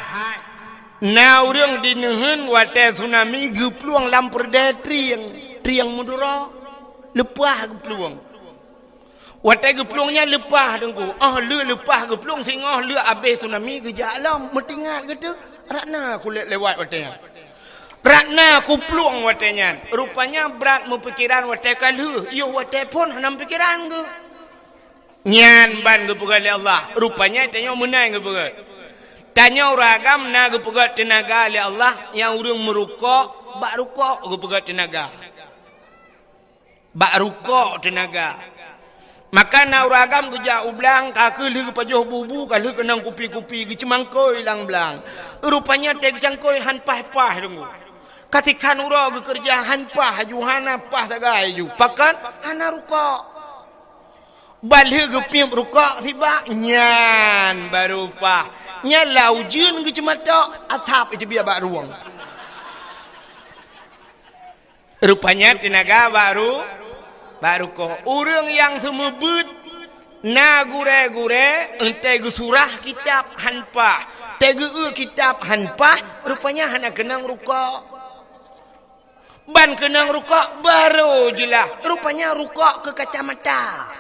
Na urang dinehun watai tsunami gepluang lampur dah triang mudura lepah gepluang. Watai gepluangnya lepah dengku. Lepah gepluang singah le habis tsunami gejak alam metingat gitu. Ratna kulit lewat watainya. Ratna ku pluang watainya. Rupanya berat mempikiran watai kalu. Yo watai pun hanam pikiran ke. Nyan ban gepugai Allah. Rupanya tanya menang gepugai. Tanya uragam na gepugat tenaga oleh Allah yang urang merukuk, bak rukuk gepugat tenaga. Bak rukuk tenaga. Maka na uragam geja ublang kaki lagi pajoh bubu kali kenang kupi-kupi gecemangkoi lang belang. Rupanya tek jangkoi hanpah-pah dengu. Katikan ura bekerja hanpah juhana pah tagai ju. Pakan ana rukuk. Balik gepim rukuk tiba nyan baru pah. Nya laujun ke cemata atap itu biar bak ruang. Rupanya tenaga baru baru ko orang yang semebut na gure-gure ente surah kitab hanpa tege kitab hanpa rupanya hana kenang rukuk ban kenang rukuk baru jelah rupanya rukuk ke kacamata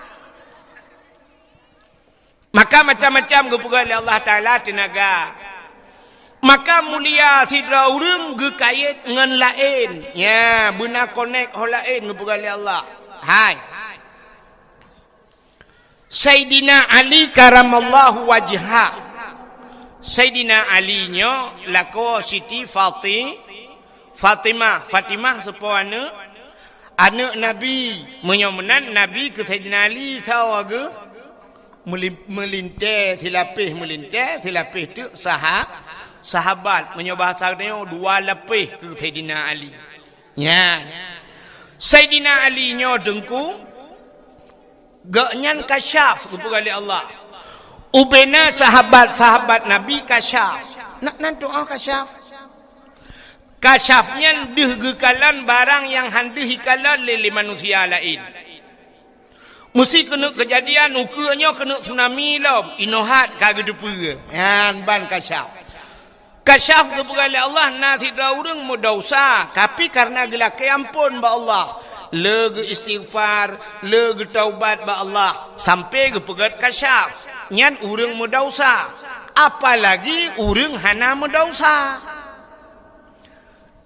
maka macam-macam gepuga oleh Allah Ta'ala tenaga maka mulia sidra urang ge kait ngan lain ya beuna connect ho lain gepuga oleh Allah hai Sayyidina Ali karamallahu wajha Sayyidina Ali nyo lako Siti Fatimah sepuana anak Nabi menyomenan Nabi ke Sayyidina Ali tawaga melintas silapih tu sahabat menyobahasa dia dua lapih ke Sayyidina Ali ya Sayyidina Ali nyo dengku gaknyan kasyaf kepada Allah ubena sahabat Nabi kasyaf nak doa kasyafnya dihgekalan barang yang handih hikalan lili manusia lain mesti kena kejadian ukurnya kena tsunami lom inohat kagedepu yan ban kasyaf kepada Allah nasidra urang mudosa tapi karena gelak ampun ba Allah lega istighfar lega taubat ba Allah sampai ke pegat kasyaf nyan urang mudausa apalagi urang hana mudausa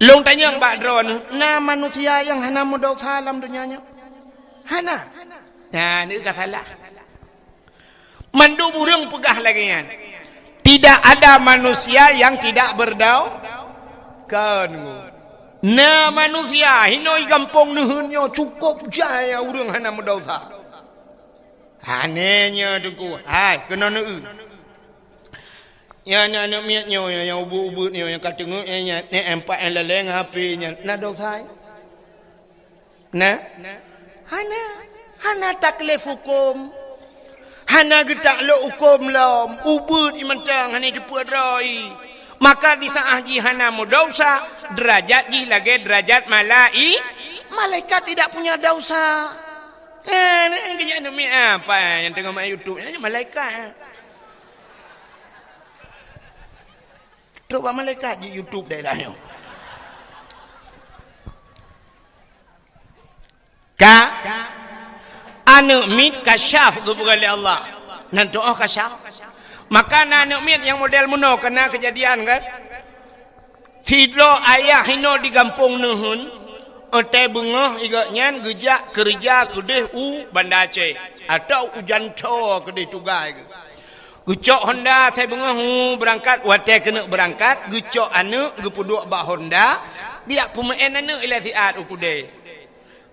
long tanya mbak dron na manusia yang hana mudausa dalam dunianya hana nah ini salah mandu urang pegah lagi nyan tidak ada manusia yang tidak kan na manusia hinoi gampong nuhunnya cukup jaya urang hana mudausa hanenya dengku hai kena neun ya anak miatnya yang ubut-ubut ni yang kata ngutnya ni empat yang leleng HP-nya na dosa hana taklif hukum hana getak lo hukum lom ubut imantang hana jeput roi maka di saat jihana mudausa derajat ji lagi derajat malaikat tidak punya dosa kerja demi apa yang tengok main YouTube malaikat coba malaikat di YouTube daerahnya anu mit kasyaf kepada Allah nan doa kasyaf maka anak mit yang model muno kena kejadian kan tidro ayah hino di kampung nuhun ote bengah igaknya gejak kerja kedeh Banda Aceh atau ujan co kedeh tugai gecok Honda saya bengah berangkat wate kena berangkat gecok anu gepuduk ba Honda dia pemain anu ilatiat ukude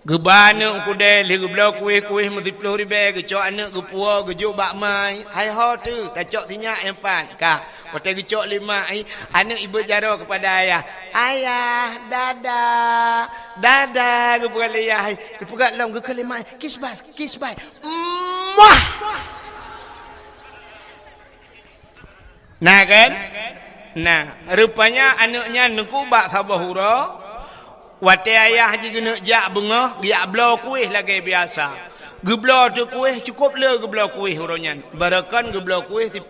gebana ukude li geblau kuih mesti 10,000 gecok anu gepua gejuk bak mai hai ho tu kacok tinyak empat ka wate gecok 5 anu ibu jaro kepada ayah dada gepua ayah gepua long ge kelima kiss bye muah nah kan nah rupanya anaknya nuku bak sabahura wate ayah haji kena jak bengah giak blau kuih lagi biasa geblau tu kuih cukup le geblau kuih uronyan barakan geblau kuih 10,000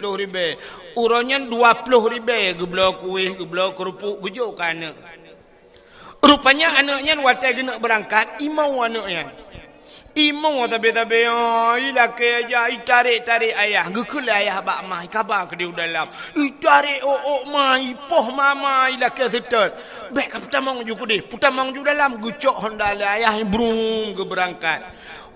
uronyan 20,000 geblau kuih geblau kerupuk gejuk ke anak rupanya anaknya wate kena berangkat imau anaknya imau tabe-tabe ilake aja tarik ayah gekul ayah bak mai kabar ke dia dalam tarik mai poh mama ilake setot baik putamang ju kudih putamang ju dalam gucok Honda ayah brum ke berangkat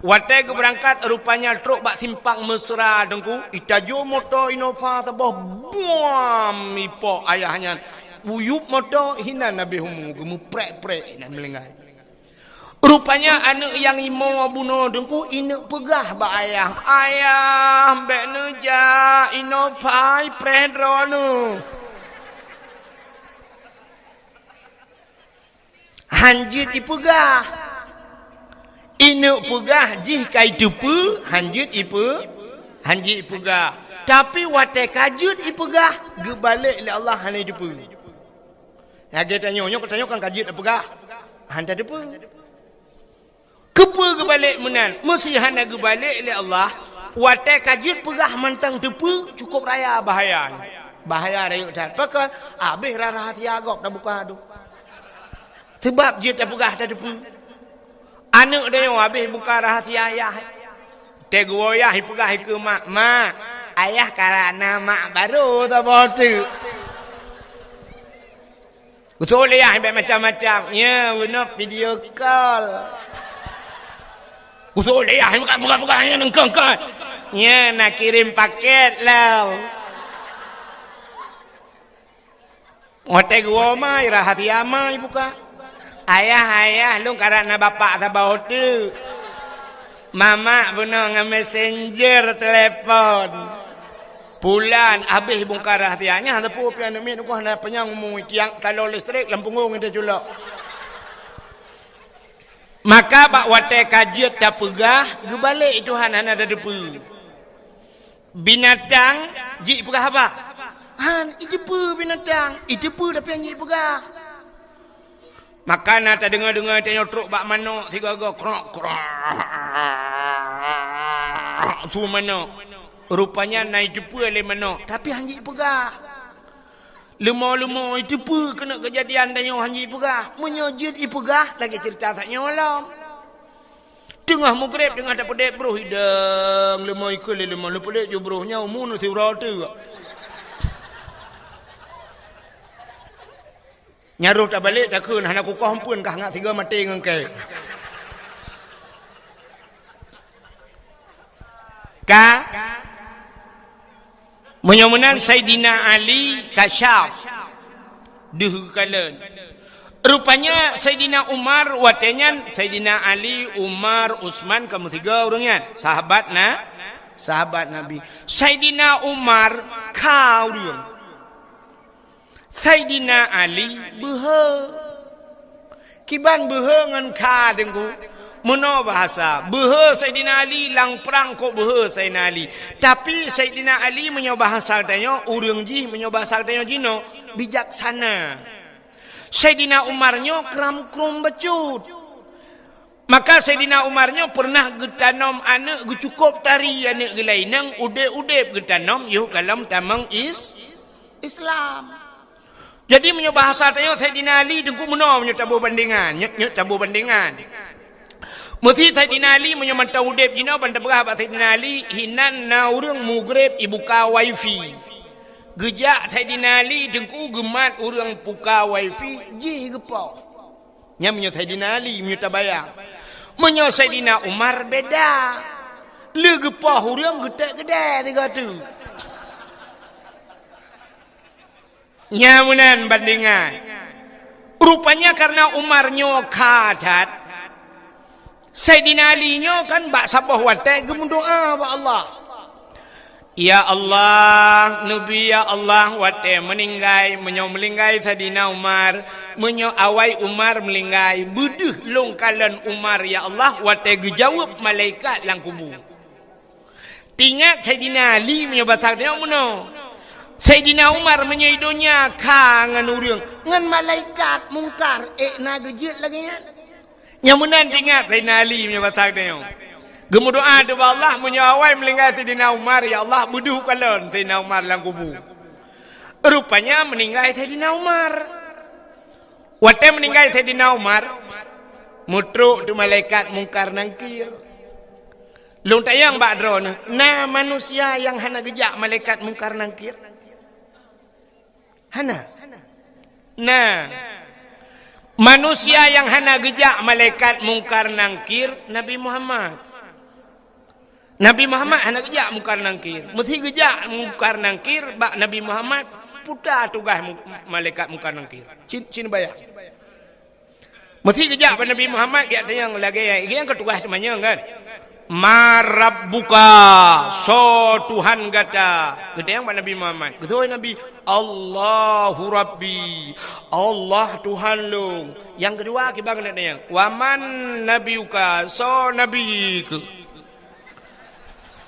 wate ke berangkat rupanya truk bak simpang mesra dengku itajo motor Innova tabah buam ipo ayahnya buyup motor hina nabi humu gemu prek nan melengai rupanya anak yang imau abuno dengku inek pegah ba ayah mbek neja inopai predrono hanjit ipegah inek pegah jih kai tupu hanjit ipegah tapi wate kajut ipegah gebalik le Allah hane tupu ya dia tanya kan kajut ipegah handa tupu Kepa ke balik menan. Mesti hana ke balik oleh Allah. Watai kajut pegah mantang tepu cukup raya bahaya. Bahaya rayuk dan. Pakai habis rara hati agak dah buka tu. Sebab dia tak pegah dah tepu. Anak dia yang habis buka rahasia ayah. Tegur ayah pegah ke mak. Mak, ayah kerana mak baru tak botu. Betul ayah macam-macam. Ya, guna video call. Betul ayah buka-buka yang nengkong-kong. Ya, nak kirim paket lah. Otak gua mah rahasia mah buka. Ayah, lu karena bapak tak bawa tu. Mama benar dengan messenger telefon. Pulan habis bongkar rahasianya ada pu pian mi ku hana penyang ngomong tiang kalau listrik lampunggung itu julak. Maka bak watai kajiat tak pegah gebalik Tuhan hana ada depu. Binatang ji pegah apa? Han itu pu binatang, itu pu tapi yang ji pegah. Makan tak dengar-dengar tanya truk bak manok tiga-tiga krok. Tu manok. Rupanya naik jepu oleh manok. Tapi hanji pegah. Lemah-lemah itu pun kena kejadian tanya hanji pegah. Menyojit ipegah lagi cerita tak nyolam. Tengah maghrib tengah tak pedek bro hidang lemah ikut lemah lu pedek jo bro nya umur si rata. Nyaruh tak balik tak kun hana ku kompun kah ngak tiga mati dengan ke. Ka menyomenan Sayyidina Ali kasyaf duh kalen. Rupanya Sayyidina Umar watenya Sayyidina Ali, Umar, Utsman kamu tiga orangnya sahabat Nabi. Sayyidina Umar kau dia. Sayyidina Ali behe. Kiban behe ngan ka dengku. Meno bahasa. Behe Sayyidina Ali lang perang kok behe Sayyidina Ali. Tapi Sayyidina Ali menyoba bahasa tanya urang ji menyoba bahasa tanya jino bijaksana. Sayyidina Umarnya keram-krum becut. Maka Sayyidina Umarnya pernah getanom anak cukup tari anak gelainang ude-ude getanom yuh kalam tamang Islam. Jadi menyoba bahasa tanya Sayyidina Ali dengku meno menyoba bandingan, nyek tabu bandingan. Mesti Sayyidina Ali menyamantau udep jina banda berah Sayyidina Ali hinan na urang mugrib ibuka wifi. Gejak Sayyidina Ali dengku gemat urang buka wifi ji gepau. Nya menyo Sayyidina Ali menyo tabayang. Menyo Sayyidina Umar beda. Le gepau urang gede-gede tiga tu. Nyamunan bandingan. Rupanya karena Umarnya kadat. Sayyidina Ali-nya kan bak sabah watai gemundoa ba Allah. Ya Allah, Nabi ya Allah watai meninggai meninggai Sayyidina Umar, awai Umar meninggai buduh longkalan Umar ya Allah watai gejawab malaikat lang kubur. Tingat Sayyidina Ali menyebasar dia mana? Sayyidina Umar menyaidonya kangen urang ngan malaikat mungkar na gejut lagi nya. Nyamunan ingat Sayyidina Ali menyebasar dia. Gemu doa doa Allah menyawai melinggai Sayyidina Umar ya Allah buduh kalon Sayyidina Umar lang kubur. Rupanya meninggal Sayyidina Umar. Waktu meninggal Sayyidina Umar mutruk tu malaikat mungkar nangkir. Long tayang bakdro na manusia yang hana gejak malaikat mungkar nangkir. Hana. Nah. Manusia yang hana gejak malaikat mungkar nangkir Nabi Muhammad. Nabi Muhammad hana gejak mungkar nangkir. Mesti gejak mungkar nangkir bak Nabi Muhammad putar tugas malaikat mungkar nangkir. Cin bayar. Mesti gejak bak Nabi Muhammad dia yang lagi yang ketugas temannya kan. Marabbuka so Tuhan kata gede yang Nabi Muhammad betul Nabi Allahu Rabbi Allah Tuhan lu yang kedua kita kena yang waman nabiuka so nabiku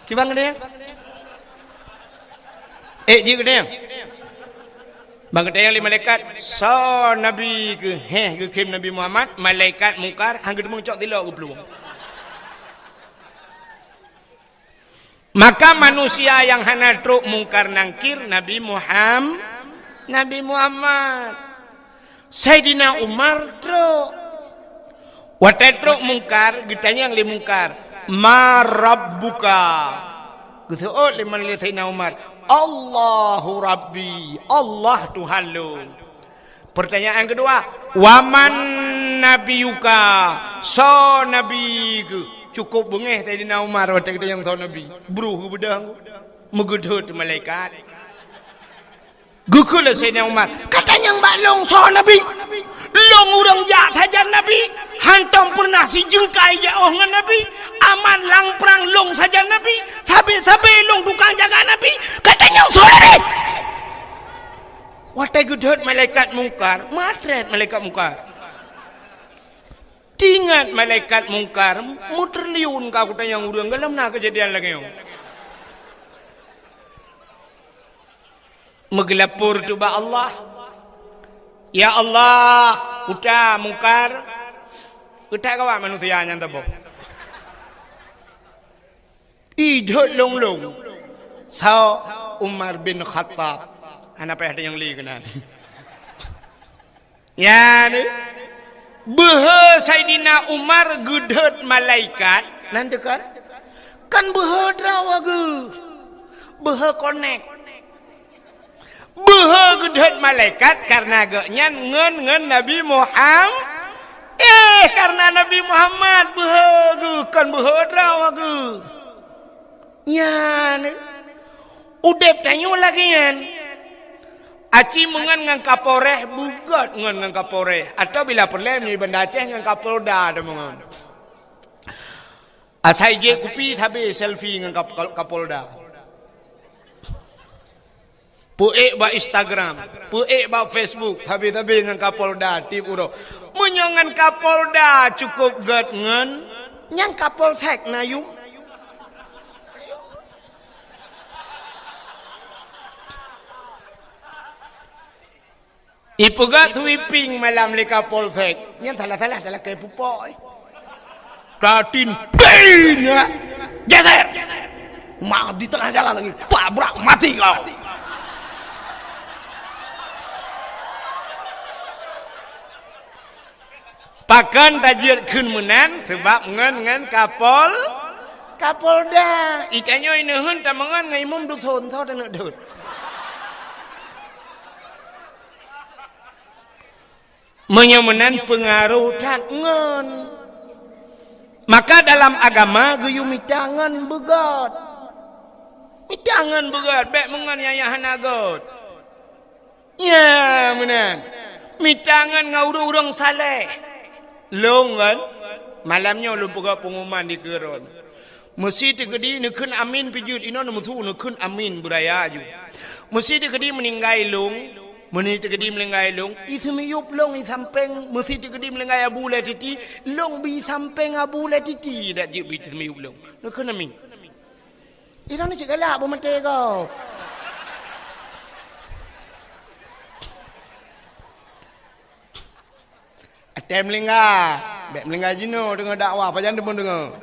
kita kena yang dia kena yang bang kena yang malaikat so nabi ke ke Nabi Muhammad malaikat mungkar hang gede mengcok tilak ke peluang Maka manusia yang hana truk mungkar nangkir Nabi Muhammad. Sayyidina Umar truk. Watai truk mungkar, ditanya yang limungkar. Ma rabbuka. Gitu liman li Sayyidina Umar. Allahu Rabbi. Allah Tuhan lu. Pertanyaan kedua. Waman nabiyuka. So nabi ke. Cukup bengeh Sayyidina Umar waktu kita yang tahu Nabi. Beruh bedang. Megedut malaikat. Gukul Sayyidina Umar. Katanya mbak long so Nabi. Long urang jak saja Nabi. Hantam pernah si jengkai jauh dengan Nabi. Aman lang perang long saja Nabi. Sabi long tukang jaga Nabi. Katanya so Nabi. Watai gedut malaikat mungkar. Matret malaikat mungkar. Tingat malaikat mungkar muter liun kau tanya urang dalam na kejadian lagi yo. Megelapur tu ba Allah. Ya Allah, udah mungkar. Udah kawan manusia yang tabo. Idut long. So Umar bin Khattab. Anak ada yang li kenal. Ya ni. Behe Sayyidina Umar gedut malaikat nanti kan behe drawa ge behe connect behe gedut malaikat karena gaknya ngen Nabi Muhammad karena Nabi Muhammad behe ge kan behe drawa ge nyan udep tanyo lagi nyan Aci mengan ngan Kapolres bugat ngan Kapolres atau bila perlem ni benda Aceh ngan Kapolda ada mengan. Asai je kupi tapi selfie ngan Kapolda. Puek ba Instagram, puek ba Facebook, tapi ngan Kapolda tip uro. Menyangan Kapolda cukup gat ngan nyang Kapolsek na yung. Ipugat sweeping malam leka polsek. Yang salah kayak pupoi. Tatin pain ya. Geser. Mak di tengah jalan lagi. Tabrak mati kau. Pakan tajir kun menan sebab ngan Kapolda. Ikannya ini hun tamangan ngai mum duk thon thau dan dut. Menyemenan pengaruh tangan. Maka dalam agama geyu mitangan begat. Mitangan begat baik mengan yayahan agot. Ya menan. Mitangan ngau urang saleh. Long kan malamnya lu pegak pengumuman di keron. Mesti tegedi nekun amin pijut ino nemuthu nekun amin budaya aju. Mesti tegedi meninggai long. Meni tegedi melenggai long, itu miyup long i samping, mesti tegedi melenggai abu le titi, long bi samping abu le titi, dak jip itu miyup long. Nak kena mi. Ira ni cakap apa mati kau? Atem melenggai, bek melenggai jino dengan dakwah, pajan demun dengar.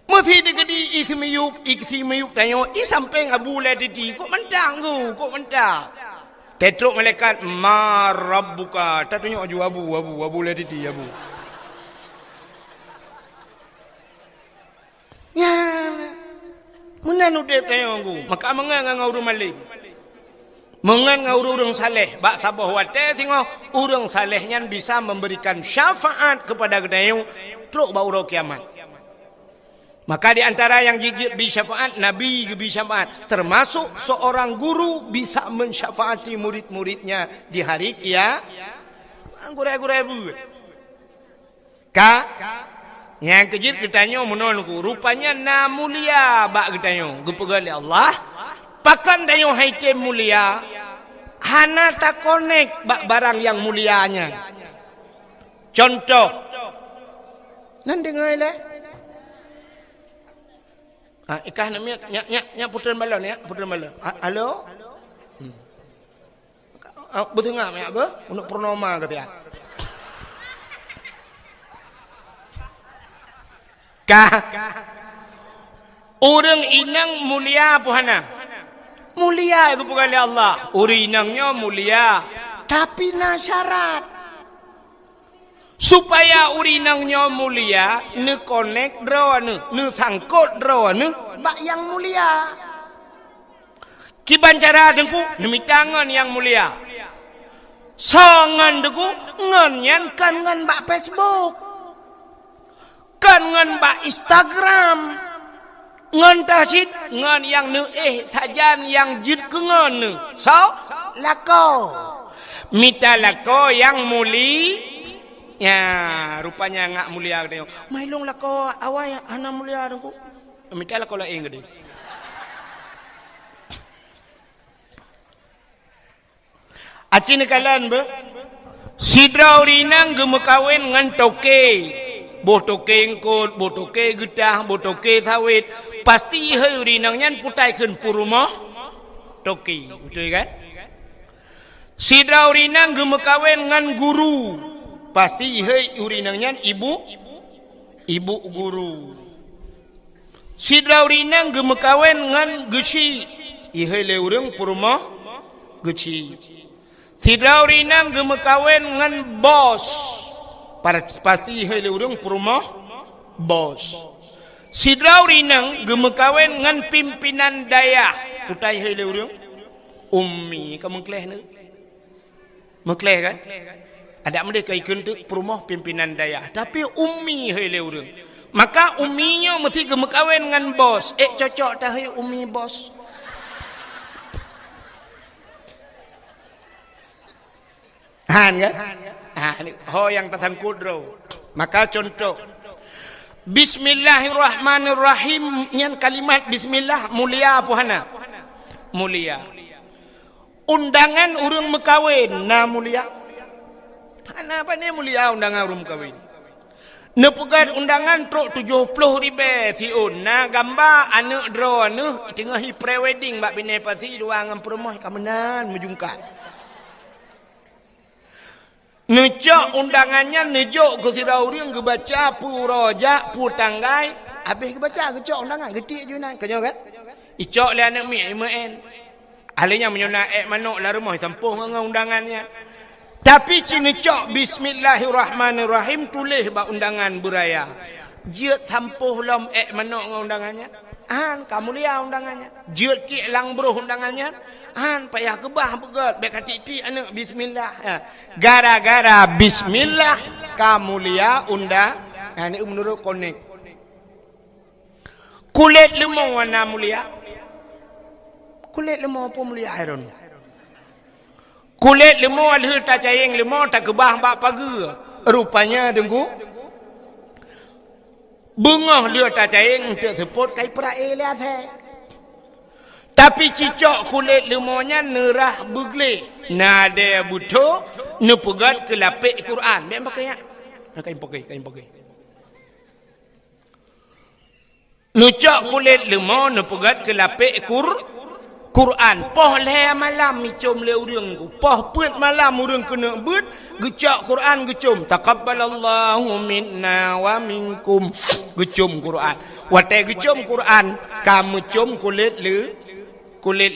Mesti tegedi isi miyup tanyo i samping abu le titi kok mentang kok mentang tetruk malaikat ma rabbuka tak tunjuk abu le titi abu ya menan udep tanyo ku maka mengan ngau malik mengan ngau urang saleh bak sabah wate tengok urang saleh nyan bisa memberikan syafaat kepada gedayu truk bau kiamat. Maka di antara yang gigit bisyafaat, Nabi bisyafaat. Termasuk seorang guru bisa mensyafaati murid-muridnya di hari kiamat. Gurai-gurai bu. Yang kejit ketanya menolku. Rupanya na mulia bak ketanya. Gepegali Allah. Pakan tayo haite mulia. Hana tak connect bak barang yang mulianya. Contoh. Nan dengar lah. Ikah namanya nya putran balon ya, putran balon. Halo? Betul ngam ya, be? Untuk purnama kata ya. Orang inang mulia puhana. Mulia itu bukan Allah. Orang inangnya mulia. Tapi na syarat. Supaya urinangnya mulia, ne connect draw ne sangkut draw ne bak yang mulia. Kiban cara dengku demi tangan yang mulia. Sangan dengku ngan kan ngan bak Facebook. Kan ngan bak Instagram. Ngan tasit ngan yang ne sajan yang jid ke ngan ne. So lako. Mita lako yang muli. Ya, rupanya ngak mulia dia. Mailong lah kau awak anak mulia aku. Minta lah kau lah ing gede. Aci ni kalan be. Sidra urinang gemekawin ngan toke. Boh toke engkot, boh toke getah, boh toke sawit. Pasti hai urinang nyan putai kun purumah toke. Betul kan? Sidra urinang gemekawin ngan guru. Pasti ihai urinangnya ibu guru. Sidra urinang gemekawen ngan geci. Ihai le urang purma geci. Sidra urinang gemekawen ngan bos. Pasti ihai le urang purma bos. Sidra urinang gemekawen ngan pimpinan daya. Putai ihai le urang ummi. Kamu keleh ne? Mekleh kan? Ada mereka ikut tu perumah pimpinan daya. Tapi ummi hai le urang. Maka umminya mesti gemekawin dengan bos. Cocok dah hai ummi bos. Han kan? Ho yang tersangkut ro. Maka contoh. Bismillahirrahmanirrahim. Yang kalimat bismillah mulia apa hana? Mulia. Undangan urang mekawin na mulia. Kenapa ni mulia undangan urang mekawin? Nepegat undangan truk 70 ribu siun. Na gambar anak draw anu tengah hi pre-wedding bak bini pasi dua dengan perempuan kamenan menjungkat. Necok undangannya nejuk ke sirau urang ke baca pu rojak pu tanggai. Habis ke baca ke cok undangan getik je nan. Kanyo kan? Icok le anak mi imen. Ahlinya menyona manok la rumah sampuh dengan undangannya. Tapi cina cok bismillahirrahmanirrahim tulis bak undangan beraya. Jiat sampuh lam manok dengan undangannya. Han kamu lihat undangannya. Jiat cik lang bro undangannya. Han payah kebah begat baik hati anak bismillah. Gara-gara bismillah kamu lihat undang. Ini menurut konek. Kulit lemah warna mulia. Kulit lemah apa mulia iron? Kulit lemah ada tak cayeng lemah tak kebah bak pagi. Rupanya dengku. Bunga dia tak cayeng untuk sepot kai perae lihat hai. Tapi cicok kulit lemahnya nerah begle. Nada buto nepegat ke lapik Quran. Biar pakainya. Kain pakai. Nucak kulit lemah nepegat ke lapik Quran. Poh le malam micom le urang ku. Poh put malam urang kena but gecak Quran gecum. Taqabbalallahu minna wa minkum. Gecum Quran. Watai gecum Quran, kamu cum kulit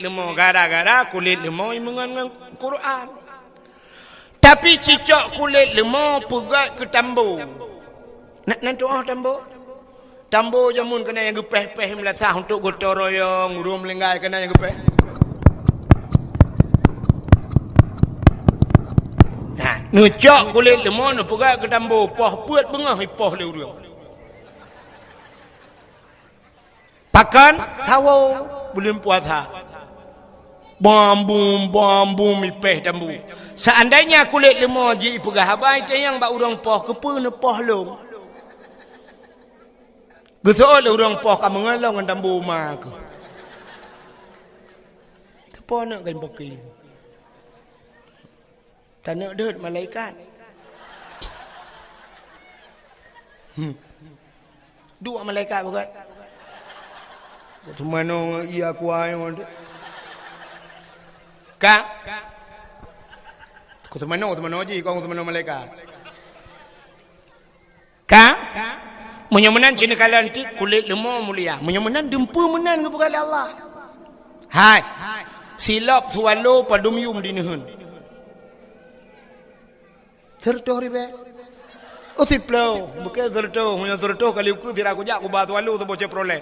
lemah gara-gara kulit lemah mengan Quran. Tapi cicak kulit lemah pegat ke tambo. Nak doa tambo. Tambo jamun kena yang gepeh-peh melasah untuk gotong royong, urung melenggai kena yang gepeh. Nah, nucak kulit lemah nu pegat ke tambo, poh puat bengah poh le urang. Pakan tawo bulan puasa. Bam-bum ipeh tambo. Seandainya kulit lemah ji pegah habai tayang bak urang poh kepe ne poh long. Getok le urang poh ka mengalong dengan tambo mak. Tepo nak kain pakai. Tak nak deut malaikat. Dua malaikat begat. Tu mana ia kuai on. Ka. Kau tu mana ji kau tu mana malaikat. Ka. Menyemenan cina kalian ti kulit lemah mulia. Menyemenan dempa menan kepada Allah. Hai. Silap sualo padum yum di nehun. Tertoh ribe. Oh tiplau, bukan tertoh. Munya tertoh kali aku biar aku jak aku batu walu tu bocah proleh.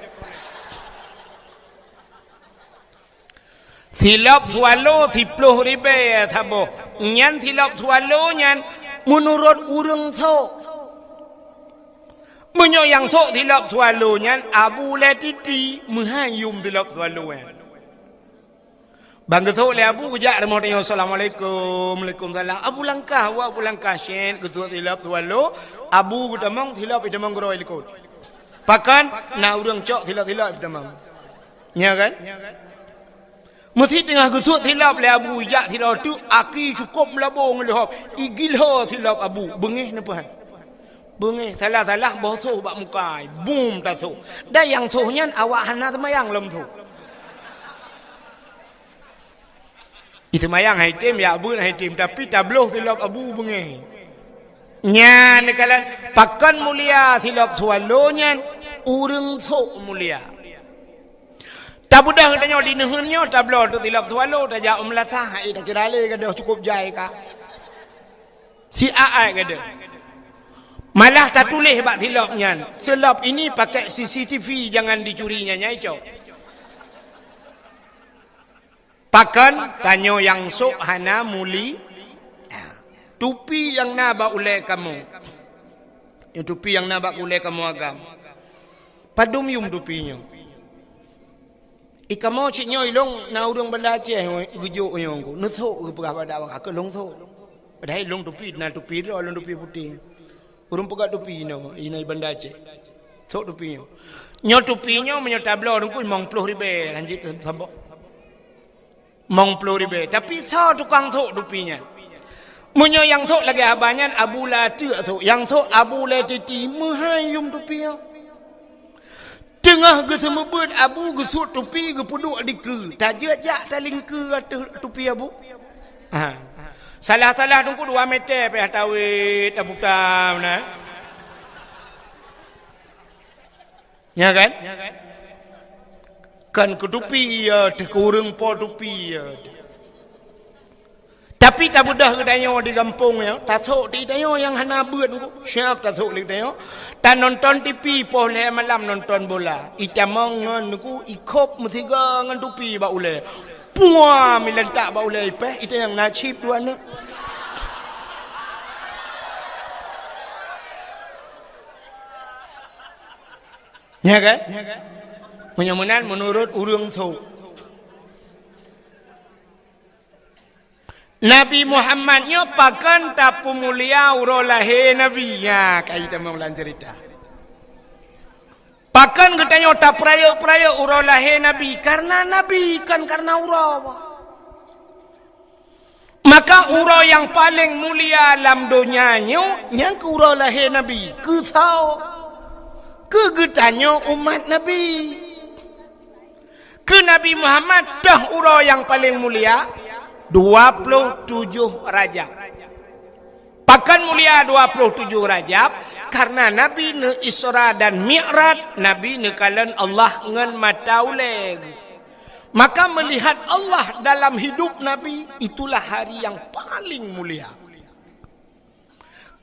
Silap sualo tiplau ribe thabo. Nyan silap sualo nyan menurut urang tho. Menyo yang sok tilap sualunya Abu le titi menghayum tilap sualunya. Bangga sok le Abu kejak remah tanya Assalamualaikum. Waalaikumsalam. Abu langkah wa Abu langkah syen ketua tilap sualu. Abu kutamang tilap itamang geroi likut. Pakan na urang cok tilap-tilap itamang. Nya kan? Mesti tengah ketua tilap le Abu jak tilap tu aki cukup melabung lehop. Igilha tilap Abu bengih napa hai? Bungi salah-salah bosoh bak mukai boom tak so dah yang sohnya awak hana semayang lem tu semayang hai tim ya abu hai tim tapi tabloh silap abu bungi nya nekalan pakan mulia silap sualonya urang sok mulia tak budah katanya di nehunnya tabloh tu silap sualo dah jak melatah hai dah kira le ke dah cukup jai ka si ai ke dah. Malah tak tulis bak silapnya. Silap ini pakai CCTV jangan dicurinya nyai cok. Pakan tanyo yang sok hana muli. Tupi yang nabak ulai kamu. Tupi yang nabak ulai kamu agam. Padum yum tupinya. Ikamo cik nyoy long na urang benda Aceh gujuk nyong. Nuthok ke pegah pada awak ke long thok. Padahal long tupi na tupi ro long tupi putih. Urung pegat tupi no ina banda Aceh. Tok tupi nyo. Nyo tupi nyo menyo tablo rungku mong 10 ribe lanjut sambok. Mong 10 ribe tapi sa tukang tok tupinya. Menyo yang tok lagi abanyan Abu Lati tok. Yang tok Abu Lati menghayum tupi nyo. Tengah ke semebut Abu gesut tupi ke puduk dike. Tak jak taling ke tupi Abu. Ha. Salah-salah tunggu 2 meter peh tawit abutam nah. Ya kan? Kan ketupi ya kurang po tupi ya. Tapi tak mudah kedayo di kampung ya. Tak sok di dayo yang hana beut ku. Siap tak sok di dayo. Tak nonton TV boleh malam nonton bola. Itamong ngon ku ikop mesti ngan tupi ba ule. Puah milentak ba ulai peh itu yang nasib dua ni. Ya kan? Menyemenan menurut urang so. Nabi Muhammad nyo pakan tapu mulia urolahe Nabi ya kaitan maulan cerita. Pakan katanya tak peraya urolahe Nabi karena Nabi kan karena urawa. Maka ura yang paling mulia dalam dunianya yang ke urolahe Nabi kesau kegetanyo umat Nabi ke Nabi Muhammad dah ura yang paling mulia 27 Rajab. Pakan mulia 27 Rajab karena Nabi ne Isra dan Mi'raj, Nabi ne kalan Allah ngan matauleg. Maka melihat Allah dalam hidup Nabi itulah hari yang paling mulia.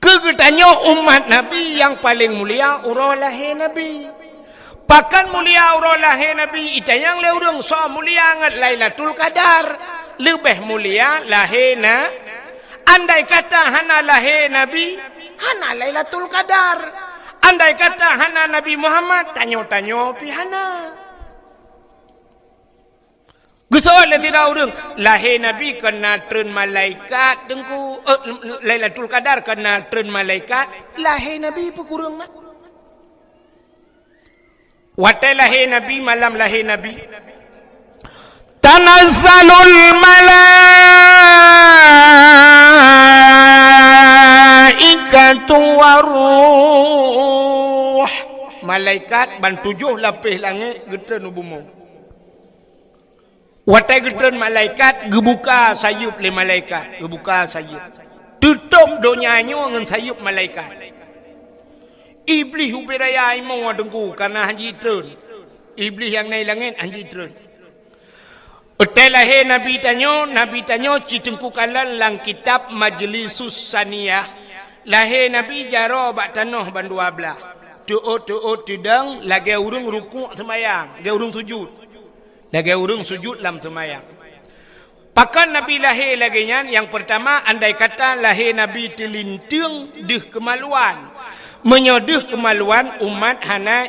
Kegetanya umat Nabi yang paling mulia urolahe Nabi. Pakan mulia urolahe Nabi itayang leurung so mulia ngat Lailatul Qadar. Lebih mulia lahena. Andai kata hana lahir Nabi, hana Lailatul Qadar. Andai kata hana Nabi Muhammad, tanyo-tanyo pi hana. Gusoal le tidak urang lahir Nabi kena tren malaikat dengku Lailatul Qadar kena tren malaikat, lahir Nabi pekurang mak. Watai lahir Nabi malam lahir Nabi. Tanazzalul malaikatu waruh. Malaikat ban 7 lapis langit getren bumi. Watai getren malaikat gebuka sayup le malaikat, gebuka sayup. Tutup dunianya dengan sayup malaikat. Iblis ubiraya imau dengku karena haji terun. Iblis yang naik langit haji terun. Utelah Nabi tanyo citengku kalan lang kitab Majlisus Saniyah. Lahir Nabi jaro bak tanah bandua belah. Tuut tudang lagi urung rukuk semayang, lagi urung sujud. Lagi urung sujud lam semayang. Pakan Nabi lahir lagi yang pertama andai kata lahir Nabi telintung deh kemaluan. Menyodeh kemaluan umat hana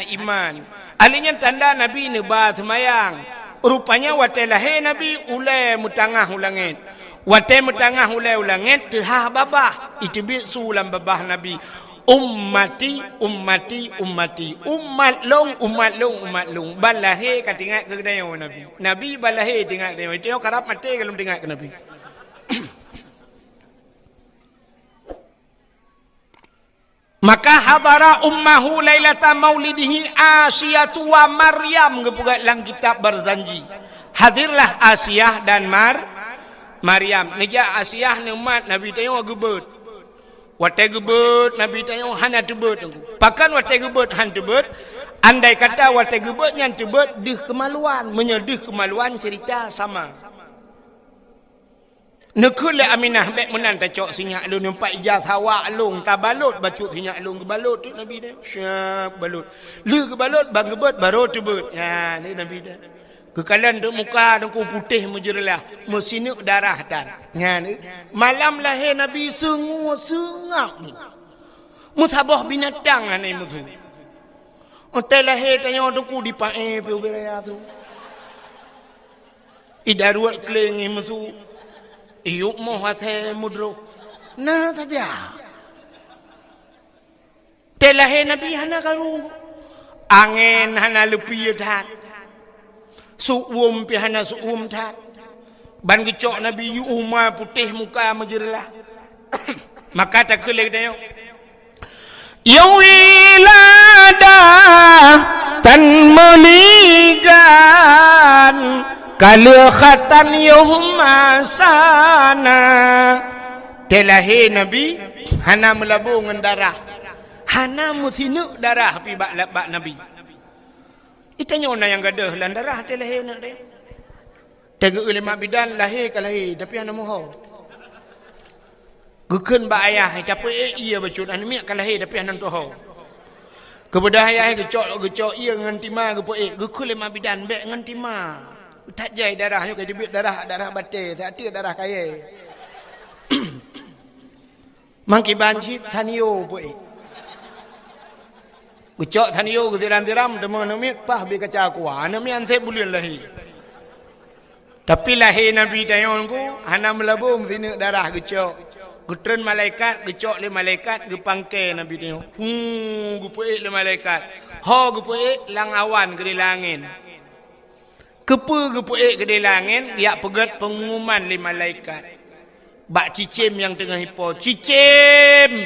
iman. Alinya tanda Nabi neba semayang. Rupanya watai lahir Nabi ulai mutangah ulangit. Watai mutangah ulai ulangit tehah babah. Itu bisu ulam babah Nabi. Ummati. Umat long. Balahir kat tinggal ke kedaya Nabi. Nabi balahir tinggal ke kedaya. Tengok karap mati kalau tinggal ke Nabi. Maka hadara ummahu lailata maulidihi Asiyatu wa Maryam gepugat lang kitab berzanji. Hadirlah Asiyah dan Maryam. Neja Asiyah ni umat Nabi tengok gebet. Watai gebet Nabi tengok hana tebet. Pakan watai gebet han tebet. Andai kata watai gebet yang tebet deh kemaluan. Menyedih kemaluan cerita sama. Nekul Aminah bek menan tacok sinyak lu nampak ijaz hawa alung tabalut bacut sinyak alung kebalut tu Nabi dah. Syap balut. Lu kebalut bang gebet baru tebet. Ya ni Nabi dah. Kekalan tu muka dengku putih menjerlah, mesinuk darah tan. Ya ni. Malam lahir Nabi sengak ni. Musabah binatang ni mutu. Ontai lahir tanya dengku di pae pe beraya tu. Idaruat keleng mutu. Iyuk moh hati mudro. Nah saja. Telahir Nabi hana karung. Angin hana lepi tat. Su'um pi hana su'um tat. Ban gecok Nabi yu umar putih muka menjerlah. Maka tak kelek dia. Yawilada tan menigan. Kalikhatan yuhum asana. Telahir Nabi hana melabung darah. Hana musinuk darah pi bak Nabi. Itanya orang yang gadah lan darah telahir nak dia. Tega ulama bidan lahir ke lahir tapi hana moho. Gekeun bak ayah tapi ia bacut anu miak ke lahir tapi hana toho. Kepada ayah gecok ia ngan timah gepoe gekul ulama bidan bek ngan timah. Tak jai darahnya ke dibit darah batil tak ada darah kaya. Mangki banjit tanio boy. Ucok tanio ke tiram demen pah be kaca kuah nami antep bulan lahir. Tapi lahir Nabi tayonku hana melabung sini darah gecok. Gutren malaikat gecok le malaikat gepangke Nabi tayo. Gupoe le malaikat. Ho gupoe lang awan ke langit. Kepe ke langit, dia pegat pengumuman li malaikat. Bak cicim yang tengah hipo. Cicim!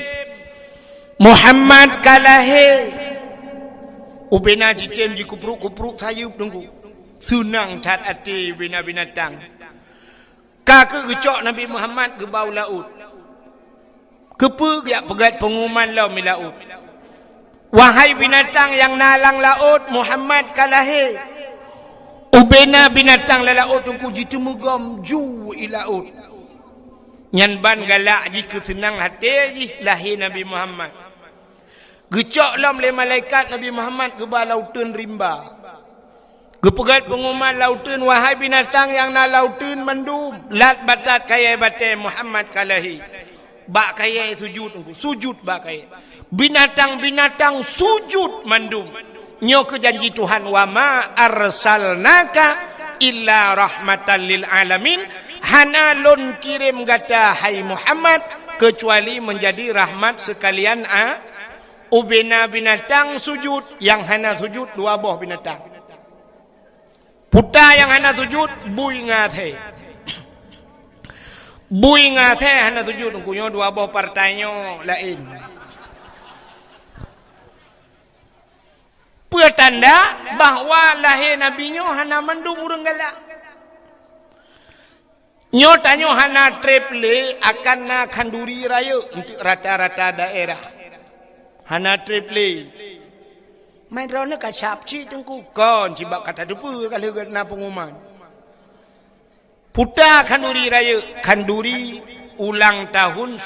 Muhammad kalahir. Ubena cicim ji kupruk sayup tunggu. Sunang tat ati bina binatang. Kaka gecok Nabi Muhammad ke bau laut. Kepe dia pegat pengumuman lau mi laut. Wahai binatang yang nalang laut, Muhammad kalahir. Ubena binatang lalaut tungku jitu mugam ju ilaut. Nyan ban galak jika senang hati ji lahir Nabi Muhammad. Gecok lam le malaikat Nabi Muhammad ke lautan rimba. Gepegat pengumuman lautan wahai binatang yang na lautan mendum. Lat batat kaya batai Muhammad kalahi. Bak kaya sujud tungku. Sujud bak kaya. Binatang-binatang sujud mandum. Nyo ke janji Tuhan wa ma arsalnaka illa rahmatan lil alamin. Hana lon kirim gata hai Muhammad kecuali menjadi rahmat sekalian ubena binatang sujud yang hana sujud dua boh binatang. Puta yang hana sujud bui ngathe. Bui ngathe hana sujud kunyo dua boh partainya lain. Pertanda bahawa lahir Nabi nyo hana mendung urang galak. Nyo tanyo hana triple akan na kanduri raya untuk rata-rata daerah. hana triple main drone ka syap ci tengku kon cibak kata depu kalau na pengumuman puta kanduri raya kanduri ulang tahun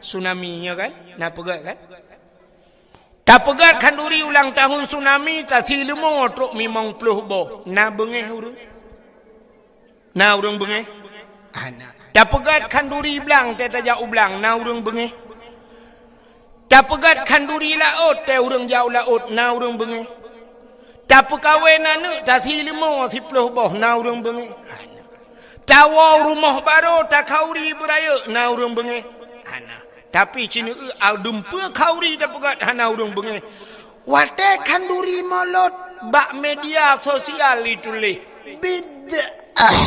tsunami-nya kan na pegat kan tak pegat kanduri ulang tahun tsunami tak silemo truk mimong puluh boh na bengeh urang na urang bengeh ana tak pegat kanduri belang teh tajak ublang na urang bengeh tak pegat kanduri laut teh urang jauh laut na urang bengeh tak pekawin anak tak silemo 10 boh na urang bengeh tawa rumah baru tak kauri beraya na urang bengeh ana tapi cina aldumpa kauri tak pegat hana urang bengeh wate kanduri molot bak media sosial itu le bid'ah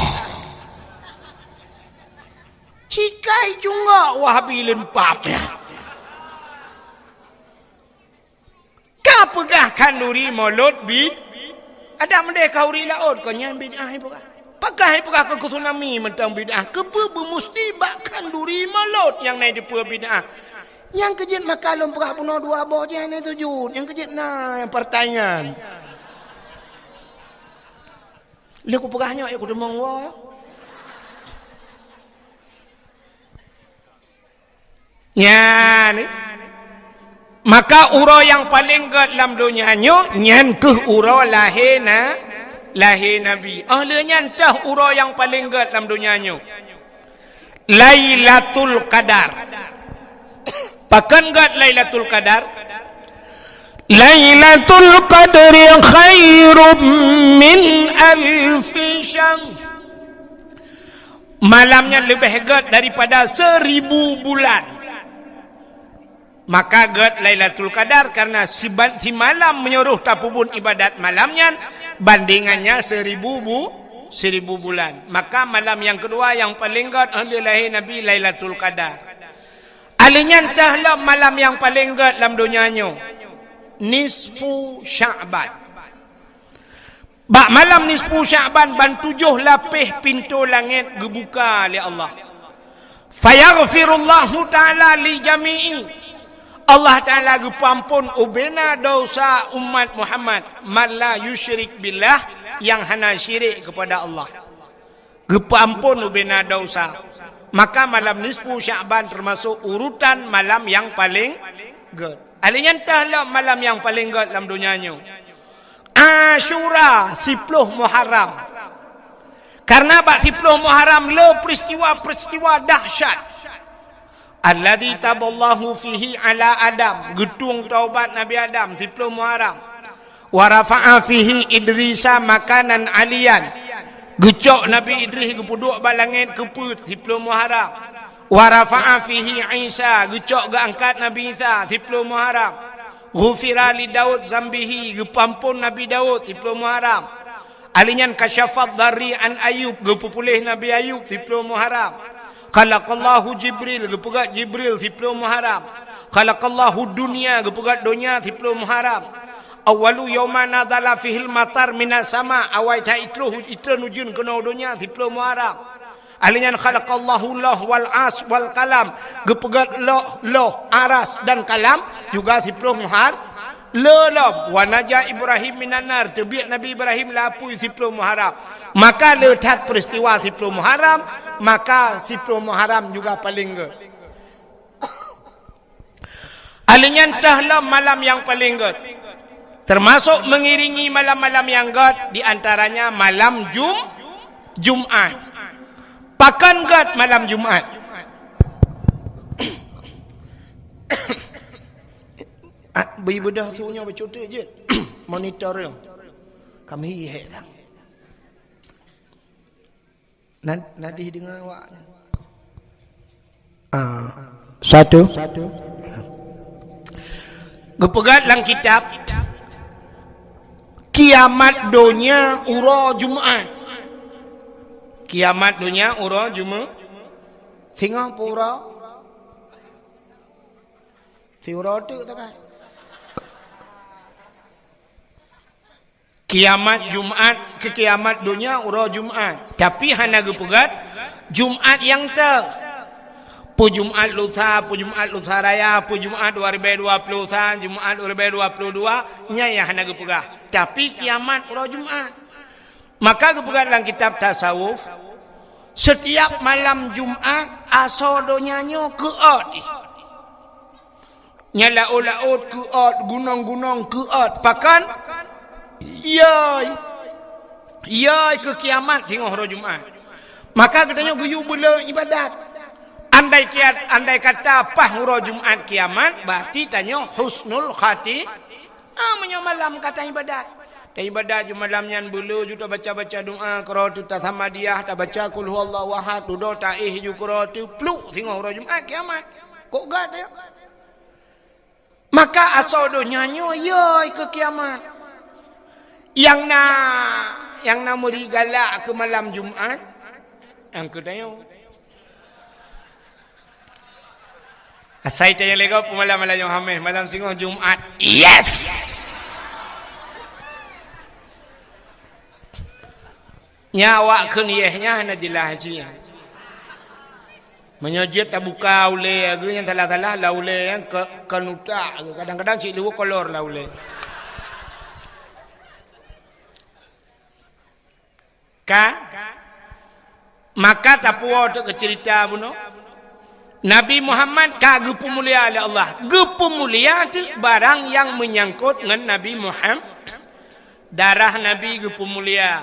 cikai juga wahabi lempapnya ka pegah kanduri molot bid ada mendek kauri laut kau nyan bid'ah pegah pakai pegah ke tsunami mentang bid'ah kepe bermusti bak kanduri molot yang naik depa bid'ah yang kejit makalum pegah puno dua boh je ni tujuh yang kejit nah yang pertanyaan le ku pegahnya aku demong wa ya ni maka uro yang paling gat dalam dunia nyan ke uro lahir Nabi. Ahlnya entah uro yang paling gat dalam dunia nyo. Lailatul Qadar. Pakan gat Lailatul Qadar. Lailatul Qadri khairum min alfi syahr. Malamnya lebih gat daripada 1000 bulan. Maka gat Lailatul Qadar karena si malam menyuruh tapubun ibadat malamnya bandingannya 1000 bulan. Maka malam yang kedua yang paling gat ahli lahir Nabi Lailatul Qadar. Alinya entahlah malam yang paling gat dalam dunianya nisfu Sya'ban. Bak malam nisfu Sya'ban ban 7 lapis pintu langit gebuka oleh Allah. Fayaghfirullahu ta'ala li jami'i. Allah Ta'ala gepampun ubena dosa umat Muhammad man la yusyrik billah yang hana syirik kepada Allah. Gepampun ubena dosa. Maka malam nisfu Sya'ban termasuk urutan malam yang paling gat. Alinya entahlah malam yang paling gat dalam dunianya. Asyura 10 Muharram. Karena bak 10 Muharram le peristiwa dahsyat. Alladzi taballahu fihi ala Adam, getung taubat Nabi Adam 10 Muharram. Wa rafa'a fihi Idrisa makanan aliyan. Gecok Nabi Idris gepuduk balangit keput 10 Muharram. Wa rafa'a fihi Isa, gecok geangkat Nabi Isa 10 Muharram. Ghufira li Daud zambihi, gepampun Nabi Daud 10 Muharram. Alinyan kasyafat dharri an Ayub, gepupulih Nabi Ayub 10 Muharram. Khalaqallahu Jibril, gepegat Jibril 10 Muharram. Khalaqallahu dunia, gepegat dunia 10 Muharram. Awalu yawma nadhala fihil matar minas sama, awai ta itruh itran ujun kena dunia 10 Muharram. Alinyan khalaqallahu lah wal as wal kalam, gepegat loh aras dan kalam juga 10 Muharram. Lelah wa naja Ibrahim minanar, tebiak Nabi Ibrahim lapui 10 Muharram. Maka letat peristiwa 10 Muharram, maka 10 Muharram juga paling gat. Alinya entahlah malam yang paling gat. Termasuk mengiringi malam-malam yang gat, di antaranya malam Jumat. Pakan gat malam Jumat. Beri bedah suruhnya bercuti je. Monitor dia. Kami hihek lah. Nadih dengar awak. Satu. Gepegat dalam kitab Kiamat Dunia Ura Jumat. Kiamat Dunia Ura Jumat. Singapura. Tiura tu tak kan? Kiamat Jumat ke kiamat dunia ura Jumat. Tapi hana gepegat Jumat yang tak pu Jumat lusa, pu Jumat lusa raya, pu Jumat 2021, Jumat 2022 nya ya hana gepegah. Tapi kiamat uro Jumat. Maka gepegah dalam kitab tasawuf setiap malam Jumat asodo nyanyo keot. Nya laut keot, gunung-gunung keot. Pakan yai ke kiamat tengok hari Jumat. Maka katanya guyu bela ibadat. Andai kata apa hari Jumat kiamat, berarti tanya husnul khati. Menyo malam kata ibadat. Dan ibadat ju malam nyan bela ju ta baca-baca doa qiraat ta samadiyah ta baca qul huwallahu ahad do taih ju qiraat pluk tengok hari Jumat kiamat. Kok gad ya? Maka asodo nyanyo yai ke kiamat. Yang na muri galak ke malam Jumat yang kedaya asai tanya lego malam yang hamil malam singo Jumat. Yes, nyawa keniyahnya hana dilahaji menyajit tak buka ule age yang talah-talah la ule yang kenuta kadang-kadang cik lu kolor la ule maka tapuo tu cerita buno Nabi Muhammad ka gepu mulia oleh Allah. Gepu mulia tu barang yang menyangkut dengan Nabi Muhammad. Darah Nabi gepu mulia,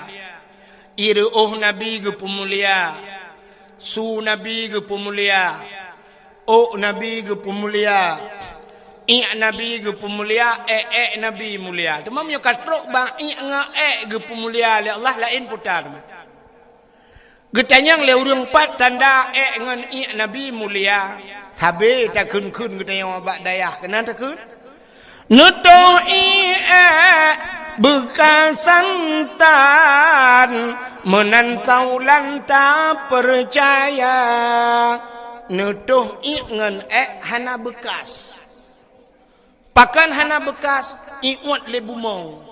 iruh Nabi gepu mulia, su Nabi gepu mulia, Nabi gepu mulia, Nabi gepu mulia, Nabi mulia. Cuma punya katrok bang gepu mulia oleh Allah lain putar. Getanyang le urang pat tanda ngan Nabi mulia. Sabe tak kun getanyang bak dayah kena tak kun. Nuto bekas santan menantau lanta percaya. Nutuh ngan hana bekas. Pakan hana bekas iwat le bumau.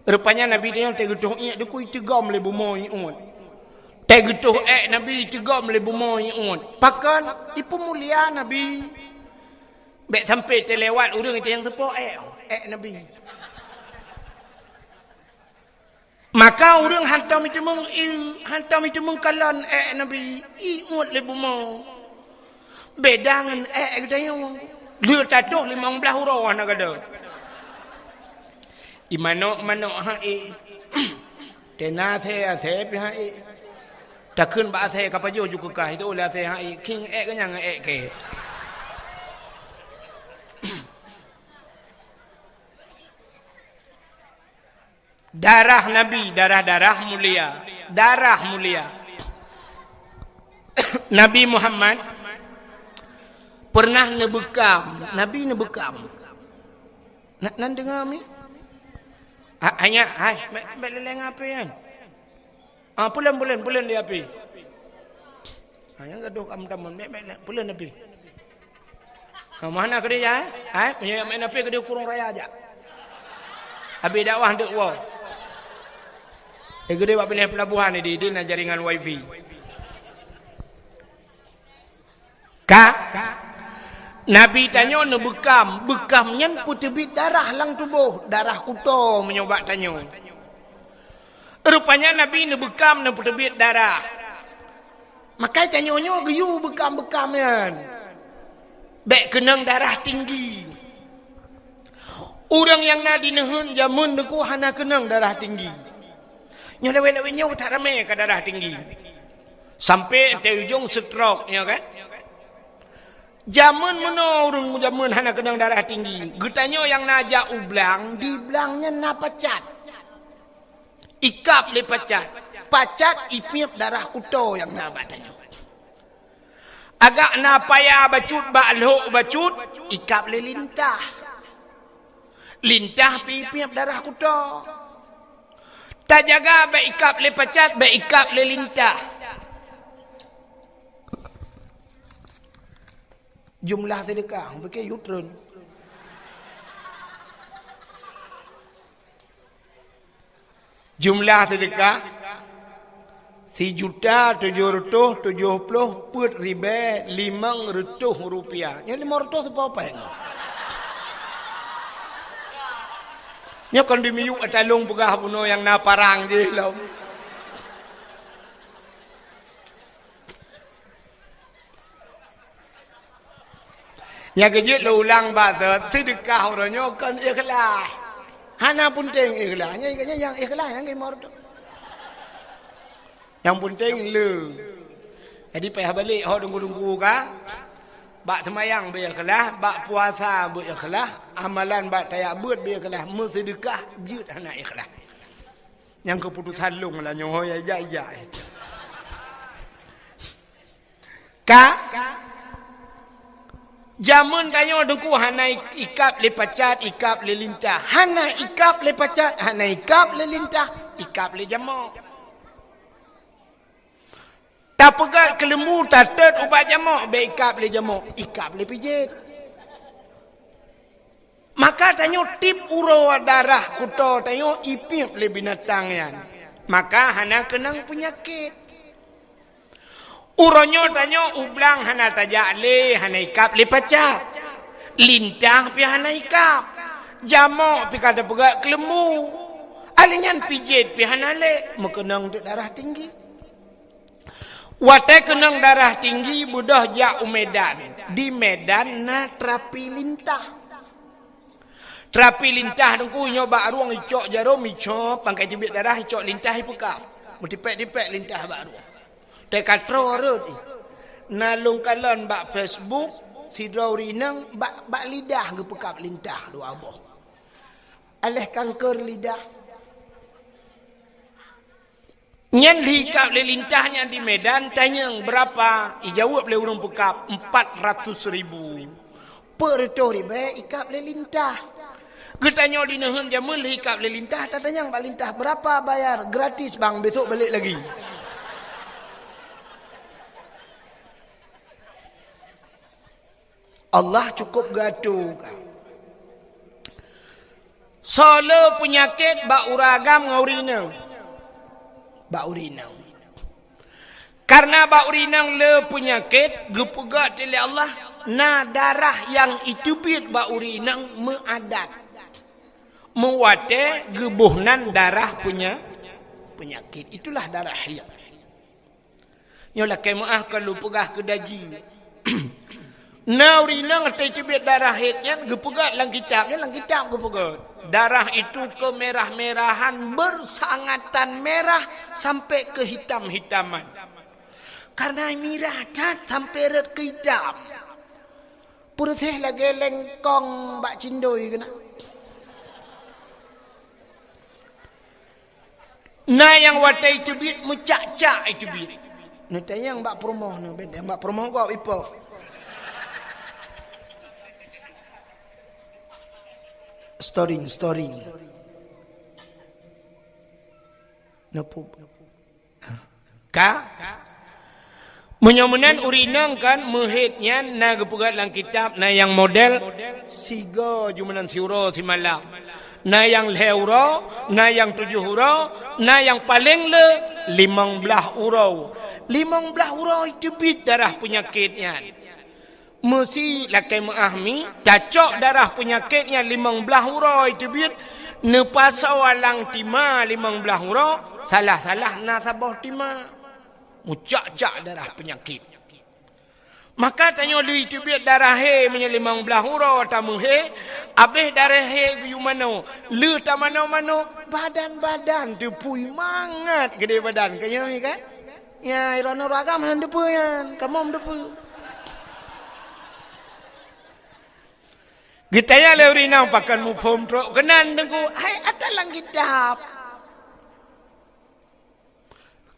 Rupanya Nabi dia tegutuh dia ku tegam le bumau iwat. Tegutuh Nabi tegam le bumau iwat. Pakan ipu mulia Nabi. Bek sampai terlewat urang itu yang tepo Nabi. Maka urang hantam itu mengkalan Nabi iwat le bumau. Beda dengan katanya dia tatuh 15 huruf nak ada. Imano tena the pi tak kun ba the kapajo ju ka itu la the king kan yang ke darah Nabi darah mulia Nabi Muhammad pernah nebekam Nabi nebekam nan dengar mi hanya beleng apa kan bulan dia api hanya gaduh am-tamun bulan api mana kerja main api kerja kurung raya aja abi dakwah ndek wo gede bab pindah pelabuhan di jaringan wifi Nabi tanya ne bekam nyen putebit darah lang tubuh darah kuto menyoba tanya rupanya Nabi ne bekam ne putebit darah maka tanyonyo geyu bekam-bekam yan bek kenang darah tinggi orang yang nadi nehun jamun deku hana kenang darah tinggi nyo lewe-lewe nyo tak rame ke darah tinggi sampai te ujung stroke nya kan. Jamun menurun jamun hana kenang darah tinggi. Getanyo yang naja ublang, di blangnya na pacat. Ikap le pacat. Pacat ipiap darah uto yang na batanyo. Agak na paya bacut ba'alho bacut, ikap le lintah. Lintah ipiap darah uto. Tak jaga ba ikap le pacat, ba ikap le lintah. Jumlah sedekah pakai yutron. Jumlah sedekah 1.770 put ribe 500 rupiah. Yang 500 apa yang? Nya kon dimiyu atalong pegah puno yang naparang je lah. Nya kejut lo ulang bahasa sedekah orangnya kan ikhlas. Hana penting ikhlas. Nya yang ikhlas yang imor tu. Yang penting le. Jadi payah balik hok tunggu-tunggu ka. Bak semayang biar ikhlas, bak puasa biar ikhlas, amalan bak tayak buat biar ikhlas, sedekah jut anak ikhlas. Yang keputusan long lah nyoh ya jai. Ka jamun tanyo dengku hana ikap le pacat, ikap le lintah. Hana ikap le pacat, hana ikap le lintah, ikap le jamak. Tak pegat ke lembu, tak tet ubat jamak, be ikap le jamak, ikap le pijit. Maka tanyo tip uro darah kuto tanyo ipip le binatang yan. Maka hana kenang penyakit. Uronyo tanyo ublang hana tajak le, hana ikap le pacat. Lintah pi hana ikap. Jamak pi kata pegat ke lembu. Alinyan pijit pi hana le, mekenang darah tinggi. Watai kenang darah tinggi budah jak Medan. Di Medan na terapi lintah. Terapi lintah dengku nyoba ruang icok jarum icok pangkai jebit darah icok lintah ipekap. Mutipek-dipek lintah bak ruang. Tekatro rut. Nalung kalon bak Facebook sidrau rinang bak lidah gepekap lintah dua aboh. Aleh kanker lidah. Nyan hikap le lintahnya di Medan tanya berapa? Ijawab le urang pekap 400.000. Per tori be ikap le lintah. Getanya di nehen jamun le hikap le lintah tanya bak lintah berapa bayar? Gratis bang, besok balik lagi. Allah cukup gaduh. Solo penyakit bak uragam ngaurina. Bak urinang. Karena bak urinang le penyakit gepegat oleh Allah, na darah yang itu bit bak urinang meadat. Mewate gebuhnan darah punya penyakit. Itulah darah yang. Nyolah kemaah kalau pegah ke daji. Na urinang itu bit darah hitnya gepegat lang kitabnya, lang kitab gepegat. Darah itu kemerah-merahan, bersangatan merah sampai ke hitam-hitaman. Karena merah cat sampai red ke hitam. Purutih lagi lengkong bak cindoi kena. Nah yang watai itu bit, mucak-cak itu bit. Nanti yang bak promoh, yang bak promoh kau ipo. Storing. Napup. Ka? Menyamunan urinang kan mehitnya na gepugat lang kitab na yang model siga jumanan siuro si malam. Na yang leuro, na yang 7 hurau, na yang paling le 15 hurau. 15 hurau itu bit darah penyakitnya. Mesti lakai mengahmi cacok darah penyakitnya 15 hurau itu biar nepasa walang tima 15 hurau salah na sabah tima mucak-cak darah penyakit. Maka tanya dia itu biar darah he punya 15 hurau tamu he habis darah he yu mano le ta mano badan tu pui mangat gede badan kanya ni kan ya irona ragam han depu yan kamom depu. Gitanya leurinang pakan mu pom tro kenan dengku hai atalang kitab.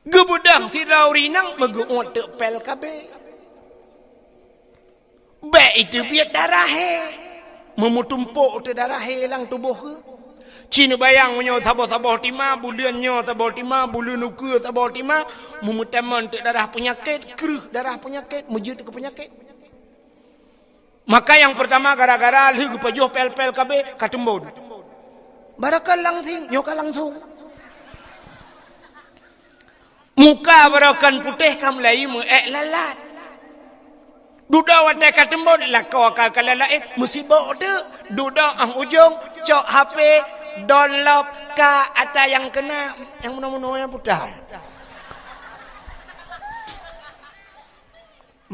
Gebudang si laurinang meguot tepel kabe. Be itu biar darah he. Memutumpuk te darah he lang tubuh. Cina bayang menyo sabah-sabah tima buliannya sabah tima bulun uku sabah tima memutaman te darah penyakit keruh darah penyakit mujud ke penyakit. Maka yang pertama gara-gara lu pajuh pel-pel kabe katumbun. Barakal langsing nyoka langsung. muka berakan putih kam lai mu lalat duda watai katembon lah kau akal kalalain musibah tu duda ang ujung cok HP download ka ata yang kena yang mana-mana yang putih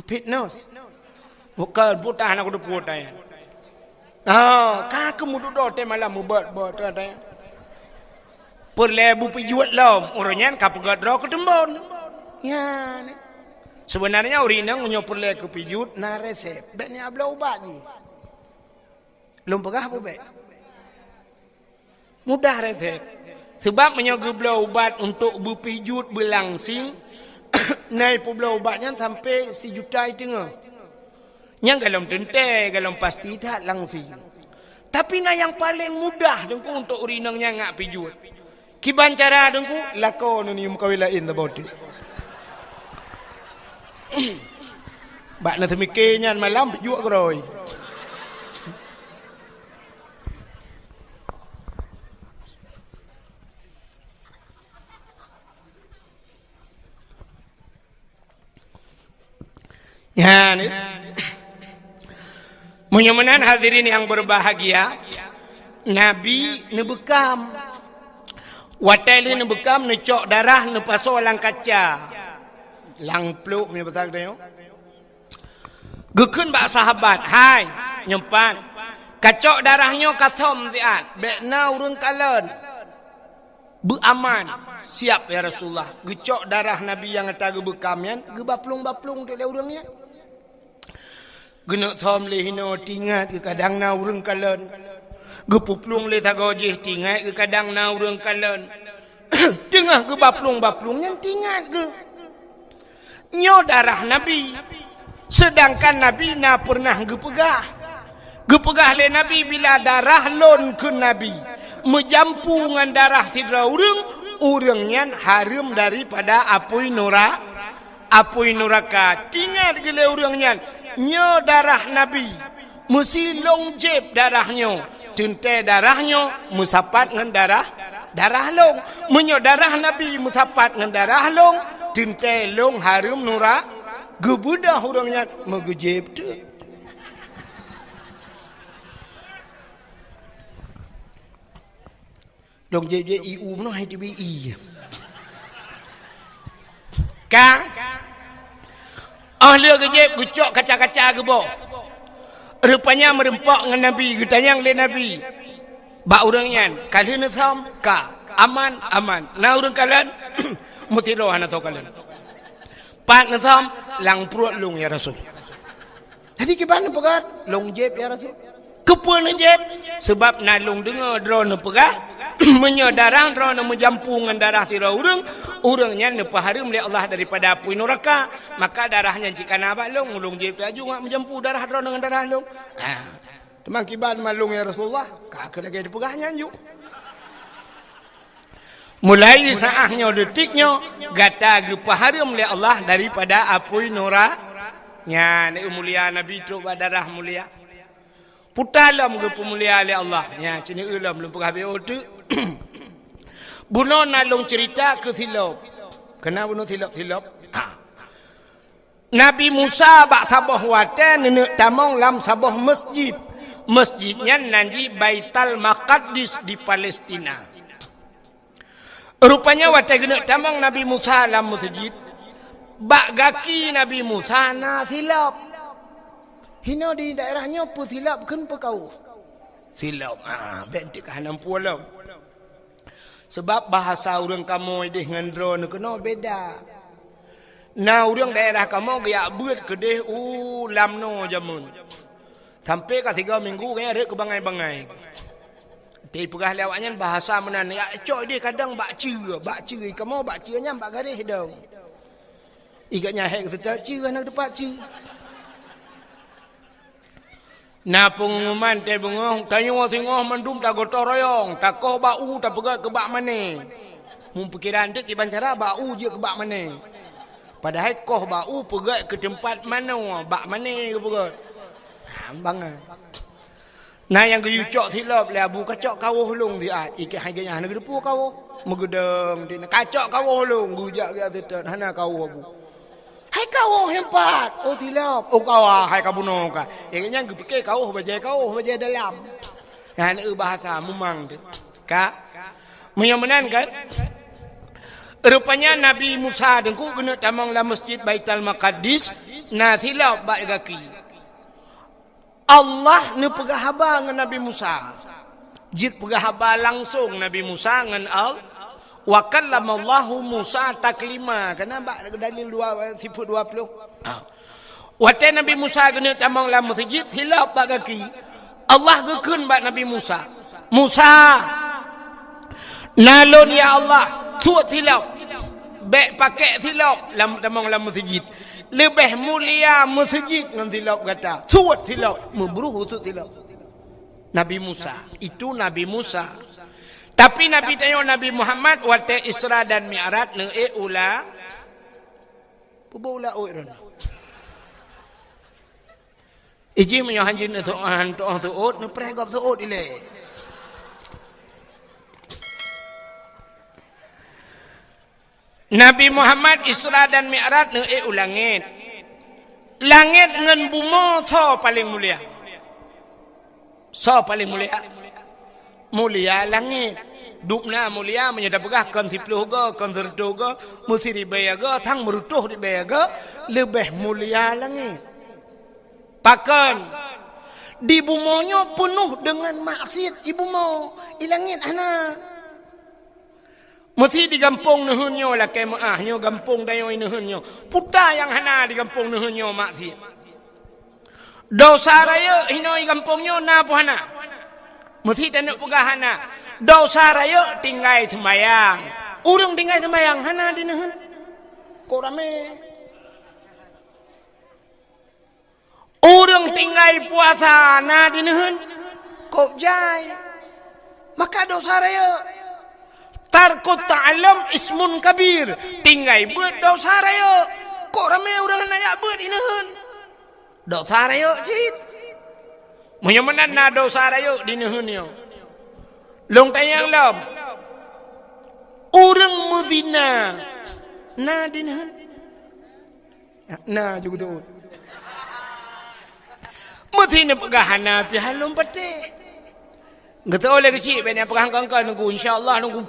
fitness bukan putih nak udah putih ka kamu duda te malam mu buat tanya perlebu pijuat lom orangnya kapegat roh ketembon ya ni sebenarnya orang yang perle ke pijut na resep dan ni abla ubat je belum pegah apa baik mudah resep sebab menyogobla ubat untuk berpijut berlangsing naik pula ubatnya sampai 1 juta itu yang galom tente galom pasti tak langsing tapi na yang paling mudah dengku untuk orang yang ngak pijut kiban cara dengku lakon ni muka wilain about it bạn là thằng kê nha mà lắm bị dụa rồi ya nih mudah-mudahan hadirin yang berbahagia Nabi nebekam wateli nebekam necok darah nepaso lang kaca lang peluk punya betul dia. Gekun bak sahabat, hai nyempan. Kacok darahnya kasom tian. Bekna urang kalen. Beraman. Siap ya Rasulullah. Gecok darah Nabi yang kata gebekamian, gebaplung-baplung dia urangnya. Genak thom le hino tingat ke kadang na urang kalen. Gepuplung le tagojih tingat ke kadang na urang kalen. Tengah gebaplung-baplung yang tingat ke nyo darah Nabi sedangkan Nabi na pernah gepegah le Nabi bila darah lon ke Nabi menjampu dengan darah sidra urangnya harum daripada apui neraka tingat gele urangnya nyo darah Nabi mesti longjeb darahnya tente darahnya musapat dengan darah long menyo darah Nabi musapat dengan darah long tintai long harum nura gebudah orangnya megejeb tu long jeb iu no hai tibi i ka ahli gejeb gucok kaca-kaca gebo rupanya merempak dengan Nabi getanyang le Nabi ba orangnya kalina sam ka aman na orang kalian mutiro ana to kalian pat natam lang pruat lung ya Rasul jadi kiban pegat long jeb ya Rasul kepun jeb sebab na lung dengar drone pegah menyodarang drone menjampungan darah tira urangnya nepaharum oleh Allah daripada api neraka maka darahnya jika nabak lung jeb laju ngak menjampu darah drone dengan darah lung teman kiban malung ya Rasulullah kak lagi dipegahnya anjuk mulai saahnya detiknya gata gepaharum oleh Allah daripada api neraka ni mulia Nabi tu darah mulia putalam ge pemulia oleh Allah nya cini ulam belum pegah be otu buno nalung cerita ke silop kena buno silop Nabi Musa bak sabah watan nenek tamong lam sabah masjidnya nanti Baitul Maqdis di Palestina. Rupanya watai genek tamang Nabi Musa dalam masjid. Bak gaki Nabi Musa na silap. Hino di daerahnya pu silap kan pekau. Silap. Bentik hanam pulau. Sebab bahasa orang kamu dengan drone kena beda. Nah orang daerah kamu gaya buat kedeh lamno jamun. Sampai ke 3 minggu kaya ada ke bangai-bangai. Tapi pegah lewatnya bahasa mana ni? Cok dia kadang bakci kamu bakcinya bak garis dong. Igatnya hek kita cia nak dapat cia. Na pengumuman te bengong tanya tengok mendum tak gotor royong tak koh bau tak pegat ke bak mana. Mun pikiran dik iban cara bau je ke bak mana. Padahal koh bau pegat ke tempat mana bak mana ke pegat. Bangan. Nah yang geyucok silap le abu kacok kawuh lung dia ikat harganya nak depu kawuh. Megedeng di kacak kau lu gujak dia tetan hana kau abu. Hai kau hebat. Oh tilap. Oh kau hai kau bunuh ka. Yang nya gepeke kau baca dalam. Han bahasa memang tu. Ka. Menyamenan kan? Rupanya Nabi Musa dengku kena tamang la masjid Baitul Maqdis na tilap ba gaki. Allah ne pegah haba dengan Nabi Musa. Jit pegah haba langsung Nabi Musa dengan Allah. Wa kallamallahu Musa taklima. Kenapa dalil 20. Waktu Nabi Musa kena tamang la masjid hilap bak kaki. Allah gekeun bak Nabi Musa. Musa nalon ya Allah tuat hilap. Bek pakai hilap lam tamang la masjid. Lebih mulia masjid dengan hilap kata. Tuat hilap membruh tu hilap. Nabi Musa, itu Nabi Musa. Tapi Nabi tanya Nabi Muhammad waktu Isra dan Mi'raj ne ula ula oiron. Iji menyo hanjin tu ot ne pregop tu ot ile. Nabi Muhammad Isra dan Mi'raj ne langit. Langit dengan bumi so paling mulia. So paling mulia. Mulia langit dukna mulia menyadap begah kon 10 go kon 10 go musiri bayaga thang merutuh di bayaga lebih mulia langit pakan di bumonyo penuh dengan maksiat ibu mau ilangit ana mesti di kampung nuhunyo la kemaahnya kampung dayo nuhunyo puta yang hana di kampung nuhunyo maksiat dosa raya hinoi kampungnya na puhana mesti tanuk pegahana dosa raya tinggai semayang urang tinggai semayang hana dinehun kok rame urang tinggai puasa na dinehun kok jai maka dosa raya tarkut ta'alam ismun kabir tinggai beut dosa raya kok rame urang nanya beut dinehun dosa raya cit menyamanan na dosa raya dinehunyo. Long tayang lam. Orang muzina na dinehun. Na juga tu. Muzina pegahana pi halum pete. Ngata oleh kecil ben pegang kangka nunggu insyaallah nunggu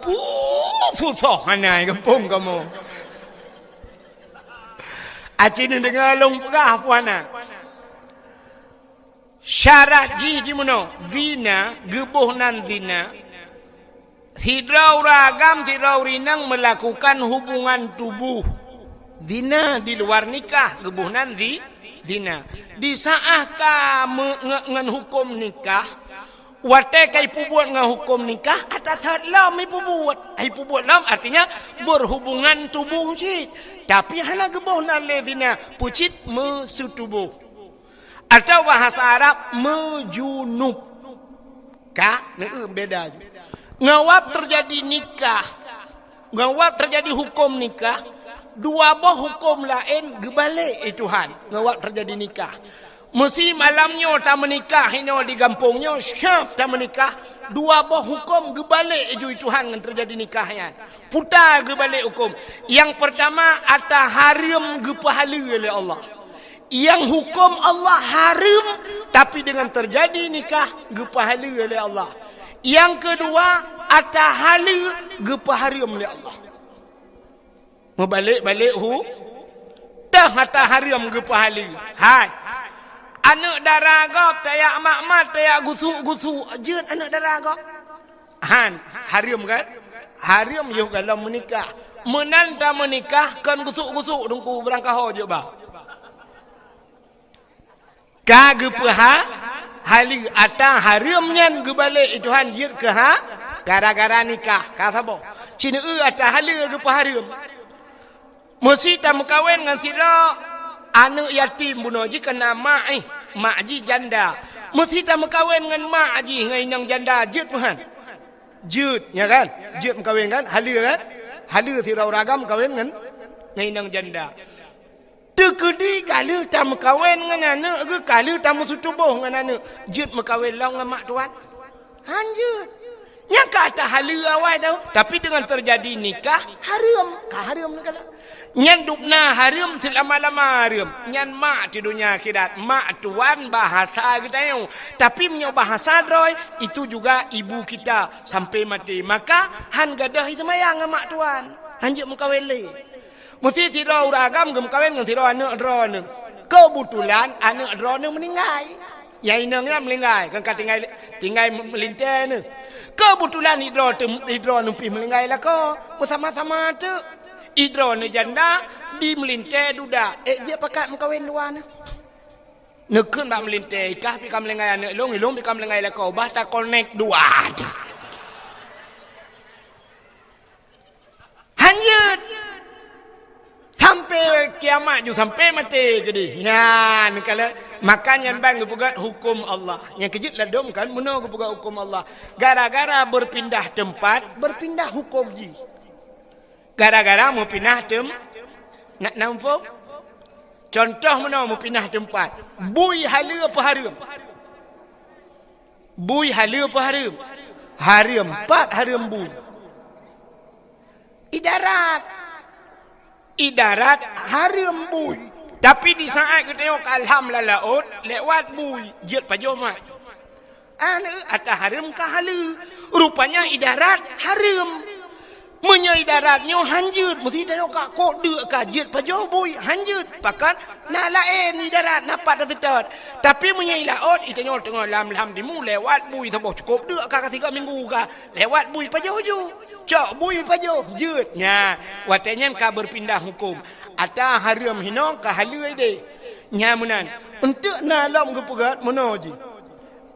susah hana kampung kamu. Acin dengar long pegah puana. Syarat ji mono zina gebuh nan zina hidrau ragam hidrau rinang melakukan hubungan tubuh zina di luar nikah gebuh nan zina di saat ka ngan hukum nikah wate kai pubuat ngan hukum nikah atas lam ai pubuat lam artinya berhubungan tubuh cit tapi hana gebuh nan le zina pucit mesutubuh atau bahasa Arab mejunub ka beda ngawap terjadi nikah ngawap terjadi hukum nikah dua boh hukum lain gebalik Tuhan ngawap terjadi nikah mesti malamnya tak menikah ini di kampungnya syaf tak menikah dua boh hukum gebalik Tuhan yang terjadi nikahnya putar gebalik hukum yang pertama ata haram gepahala oleh Allah yang hukum Allah haram tapi dengan terjadi nikah gepahala oleh Allah. Yang kedua atahala gepaharam oleh Allah. Membalik-balik dah ataharam gepahala. Hai. Anak daragap tayak mak-mak tayak gusuk-gusuk jeut anak daragap. Han, haram kan? Haram yo kalau menikah. Menanta menikah kan gusuk-gusuk dengku berangkah je ba. Kage peha hali ata haramnya gebalik itu hanjir ke ha gara-gara nikah kata bo cina ata hali ke haram mesti tak kawin dengan sira anak yatim buno ji kena mak ji janda mesti tak kawin dengan mak ji ngai nang janda jut tuhan jut ya kan jut kawin kan hali sira ragam kawin dengan ngai nang janda tekedi kalau tak kawin dengan anak kalau tak tubuh dengan anak jut kawin long dengan mak tuan hanjut Yang kata halu awal tahu, tapi dengan terjadi nikah haram, haram negala. Nyan dupna haram selama-lama haram. Nyan mak di dunia akhirat, mak tuan bahasa kita yo. Tapi menyo bahasa droy itu juga ibu kita sampai mati. Maka han gadah itu mayang mak tuan. Hanjuk mengkawin le. Mesti tiro uragam gem kawin dengan tiro anak drone. Kebetulan anak drone meninggal. Yang inangnya meninggal, kan tinggal melintai ni. Kebetulan hidro numpi melingkai lah ko. Bersama-sama tu. Hidro ni janda di melintai duda. Dia pakat mengkawin luar ni. Nekun bak melintai. Ikah pika melingkai anak ilung. Ilung pika melingkai lah ko. Basta connect dua. Hanyut. Sampai kiamat juga sampai mati gede. Ya, kalau makanya bang kepugat hukum Allah. Yang kejut lah dom kan, mana kepugat hukum Allah. Gara-gara berpindah tempat, berpindah hukum ji. Gara-gara mau pindah nak nampak? Contoh mana mau pindah tempat. Bui hala apa haram? Bui hala apa haram? Haram 4 haram bui. Idarat haram bui. Tapi di saat kita tengok alham laut lewat bui jet pajomat. Atau haram ke halu. Rupanya idarat haram. Menya idaratnya hanjut. Mesti tengok kak kode ke jet pajo bui hanjut. Pakat nak lain idarat napak tetap. Tapi menya laut itu tengok lam dimu lewat bui sebab cukup dek kak 3 minggu kak lewat bui pajo ju. Cok bui pajo jut nya watanya ka berpindah hukum ata haram hino ka halu ide nya munan untuk nalam gepegat monoji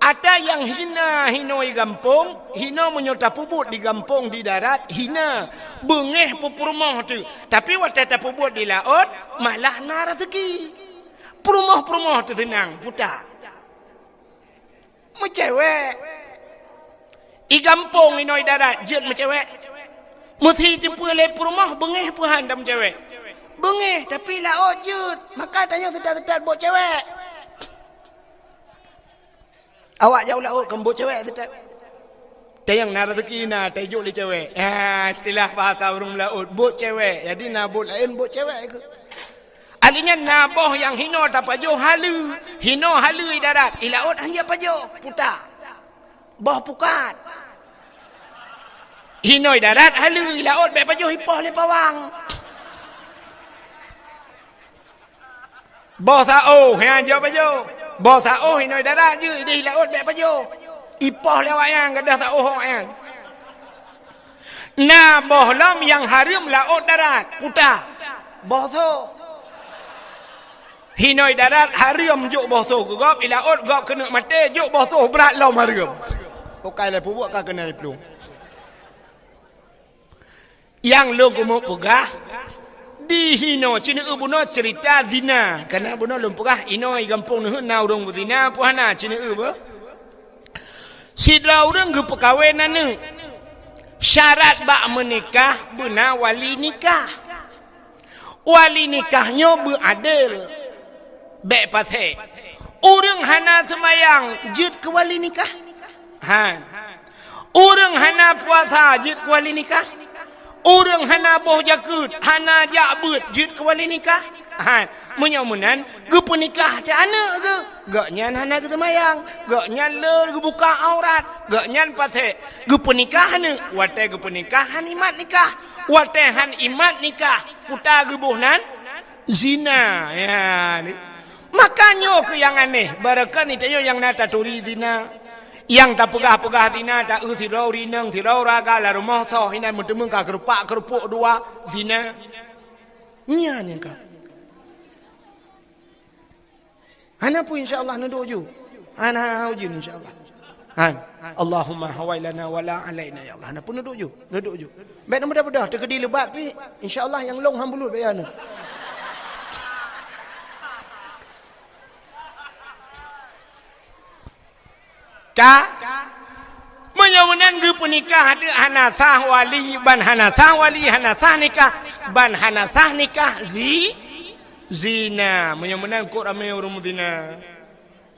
ata yang hina hinoi gampung hina menyota pubut di gampung di darat hina bengeh pupurmoh tu tapi watata pubut di laut malah na rezeki purmoh tu tenang putar macewek I gampung inoi darat jet macewek. Mesti jumpa lepur rumah bengeh puhan dah macewek. Bengeh tapi laut jet. Maka tanya sedar-sedar buat cewek. Awak jauh laut kan buat cewek sedar. Tayang nak rezeki na tajuk li cewek. Istilah bahasa orang laut buat cewek. Jadi nak buat lain buat cewek ke. Alinya naboh yang hino tak pajo halu. Hino halu di darat. I laut hanya pajo putar. Boh pukat. Hinoi darat halu laut be pajo hipoh le pawang. Boh sao ha jo pajo. Boh sao hinoi darat je di laut be pajo. Ipoh le wayang gadah sao wayang. Nah boh lam yang haram laut darat putar. Boh so. Hinoi darat haram juk boh so gop I laut gop kena mati juk boh so berat lam haram. Pokai le pubuk ka kena pelung. Yang lo kumo pegah di hino cina buno cerita zina karena buno lum pegah ino I gampung nu na urang zina puhana cina ba. Sidra urang ge pekawenan nu. Syarat bak menikah beuna wali nikah. Wali nikahnya beradil. Baik pasal. Urang hana semayang jut ke wali nikah. Orang hana puasa jid ke wali nikah. Orang hana boh jakut hana jakbut jid ke wali nikah. Menyamunan ge penikah te anak ke. Gak nyan hana ke semayang. Gak nyan le ge buka aurat. Gak nyan pasal ge penikah ne. Wate ge penikahan imat nikah. Wate han imat nikah. Puta ge bohnan zina. Ya ni. Makanya ke yang aneh. Barakan itu yang nata turi zina. Yang tak pegah-pegah zina tak thirau rinang thirau raga la rumah so hinan mendemung ka kerupuk dua zina. Nya ni ka. Ana pun insyaallah nak doju. Ana hujin insyaallah. Allahumma hawailana wala alaina ya Allah. Ana pun nak doju. Baik mudah-mudah terkedi lebat pi insyaallah yang long hambulut bayar. Menyamunan ge penikah ada hanasah wali ban hanasah wali hanasah nikah ban hanasah nikah zina menyamunan kok ramai orang zina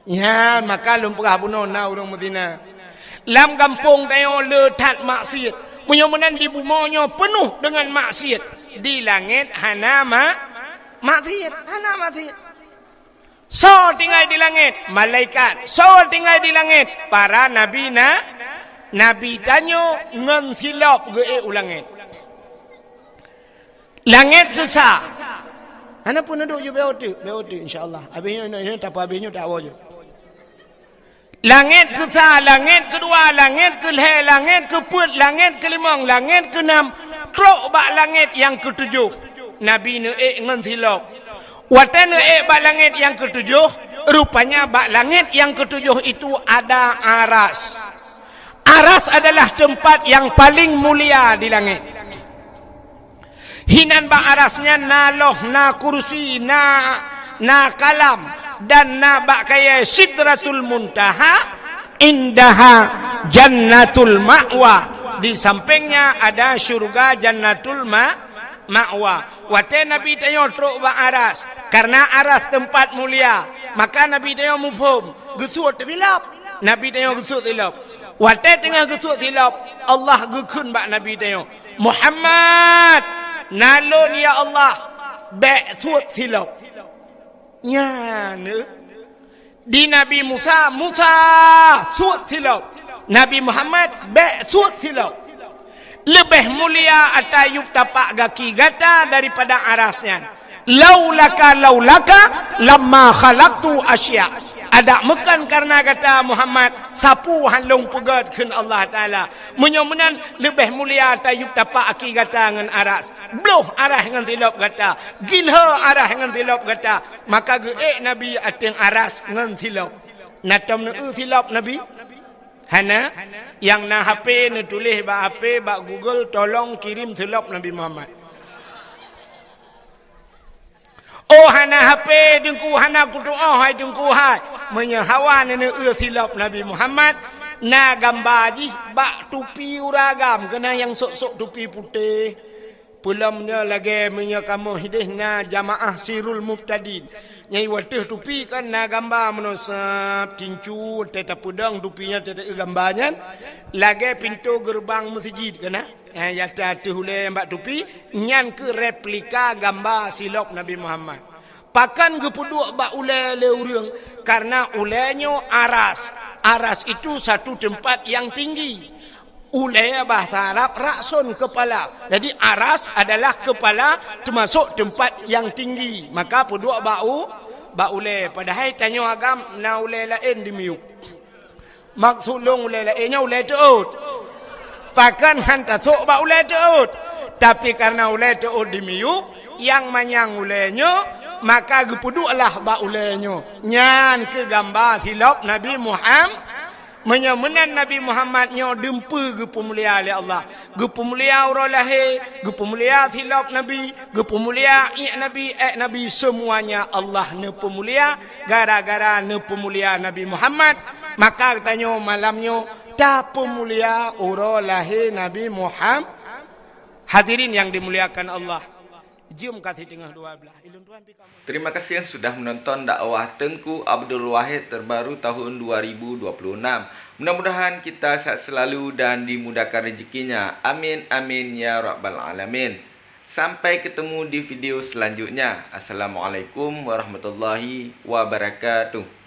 ya maka lum pegah buno na orang zina Lam kampung tayo letat maksiat. Munya-munan di bumonyo penuh dengan maksiat. Di langit hana maksiat. Hana maksiat. So tinggal di langit. Malaikat. So tinggal di langit. Para nabi Nabi tanyo ngan silap ge ulangit. Langit kesah. Ana pun duduk je beotu insya-Allah. Habisnya tak apa habisnya tak apa je. Langit kesah, langit kedua, langit kelih, langit keput, langit kelimang, langit keenam, truk bak langit yang ketujuh. Nabi neek ngan silap. Watan neek bak langit yang ketujuh, rupanya bak langit yang ketujuh itu ada aras. Aras adalah tempat yang paling mulia di langit. Hinan bak arasnya na loh, na kursi, na kalam dan na bak kaya sidratul muntaha indaha jannatul ma'wa. Di sampingnya ada syurga jannatul ma'wa. Wate Nabi tayo truk bak aras karena aras tempat mulia. Maka Nabi tayo mufhum gesut tilap. Nabi tayo gesut tilap. Wate tengah gesut tilap Allah gekun bak Nabi tayo Muhammad nalon ya Allah be'sut silap nyane di Nabi Musa sut silap Nabi Muhammad be'sut silap lebih mulia atayub tapak gaki gata daripada arasnya. Laulaka lamma khalaqtu asya. Ada mekan karena kata Muhammad sapu halung pegat kun Allah Taala. Menyomenan lebih mulia tayub tapak aki kata ngan aras. Bloh arah ngan tilap kata. Gilha arah ngan tilap kata. Maka geek Nabi ateng aras ngan tilap. Natam ne tilap Nabi. Hana yang na HP ne tulis ba HP ba Google tolong kirim tilap Nabi Muhammad. Oh hana HP dengku hana kutu'ah hai dengku hai. Menyehawan ini silap Nabi Muhammad. Na gambaji bak tupi uragam. Kena yang sok-sok tupi putih. Pulamnya lagi menyakamu hidih na jamaah sirul muftadin. Nyai watih tupi kan na gambar menusap tincu. Teta pudang tupinya teta gambarnya. Lagi pintu gerbang masjid kena. Yang tak hulai mbak tupi nyan ke replika gambar silap Nabi Muhammad. Pakan gepuduk bak ulai leurang karena ulainya aras. Aras itu satu tempat yang tinggi. Ulai bahasa Arab raksun kepala. Jadi aras adalah kepala termasuk tempat yang tinggi. Maka puduk bak ulai. Padahal tanya agam na ulai lain di miuk. Maksud long ulai lainnya ulai teut. Pakan hantar sok bak ulai teut. Tapi karena ulai teut di miuk, yang manyang ulainya, maka gepuduklah bak ulainya. Nyan ke gambar silap Nabi Muhammad. Menyemenan Nabi Muhammad nyo dempe gepemulia oleh Allah. Gepemulia orang lahir, gepemulia silap Nabi, gepemulia Nabi semuanya Allah ne pemulia gara-gara ne pemulia Nabi Muhammad. Maka tanya malamnya tak pemulia orang lahir Nabi Muhammad. Hadirin yang dimuliakan Allah. Jom kasih tengah dua belah. Terima kasih yang sudah menonton dakwah Tengku Abdul Wahid terbaru tahun 2026. Mudah-mudahan kita sehat selalu dan dimudahkan rezekinya. Amin amin ya rabbal alamin. Sampai ketemu di video selanjutnya. Assalamualaikum warahmatullahi wabarakatuh.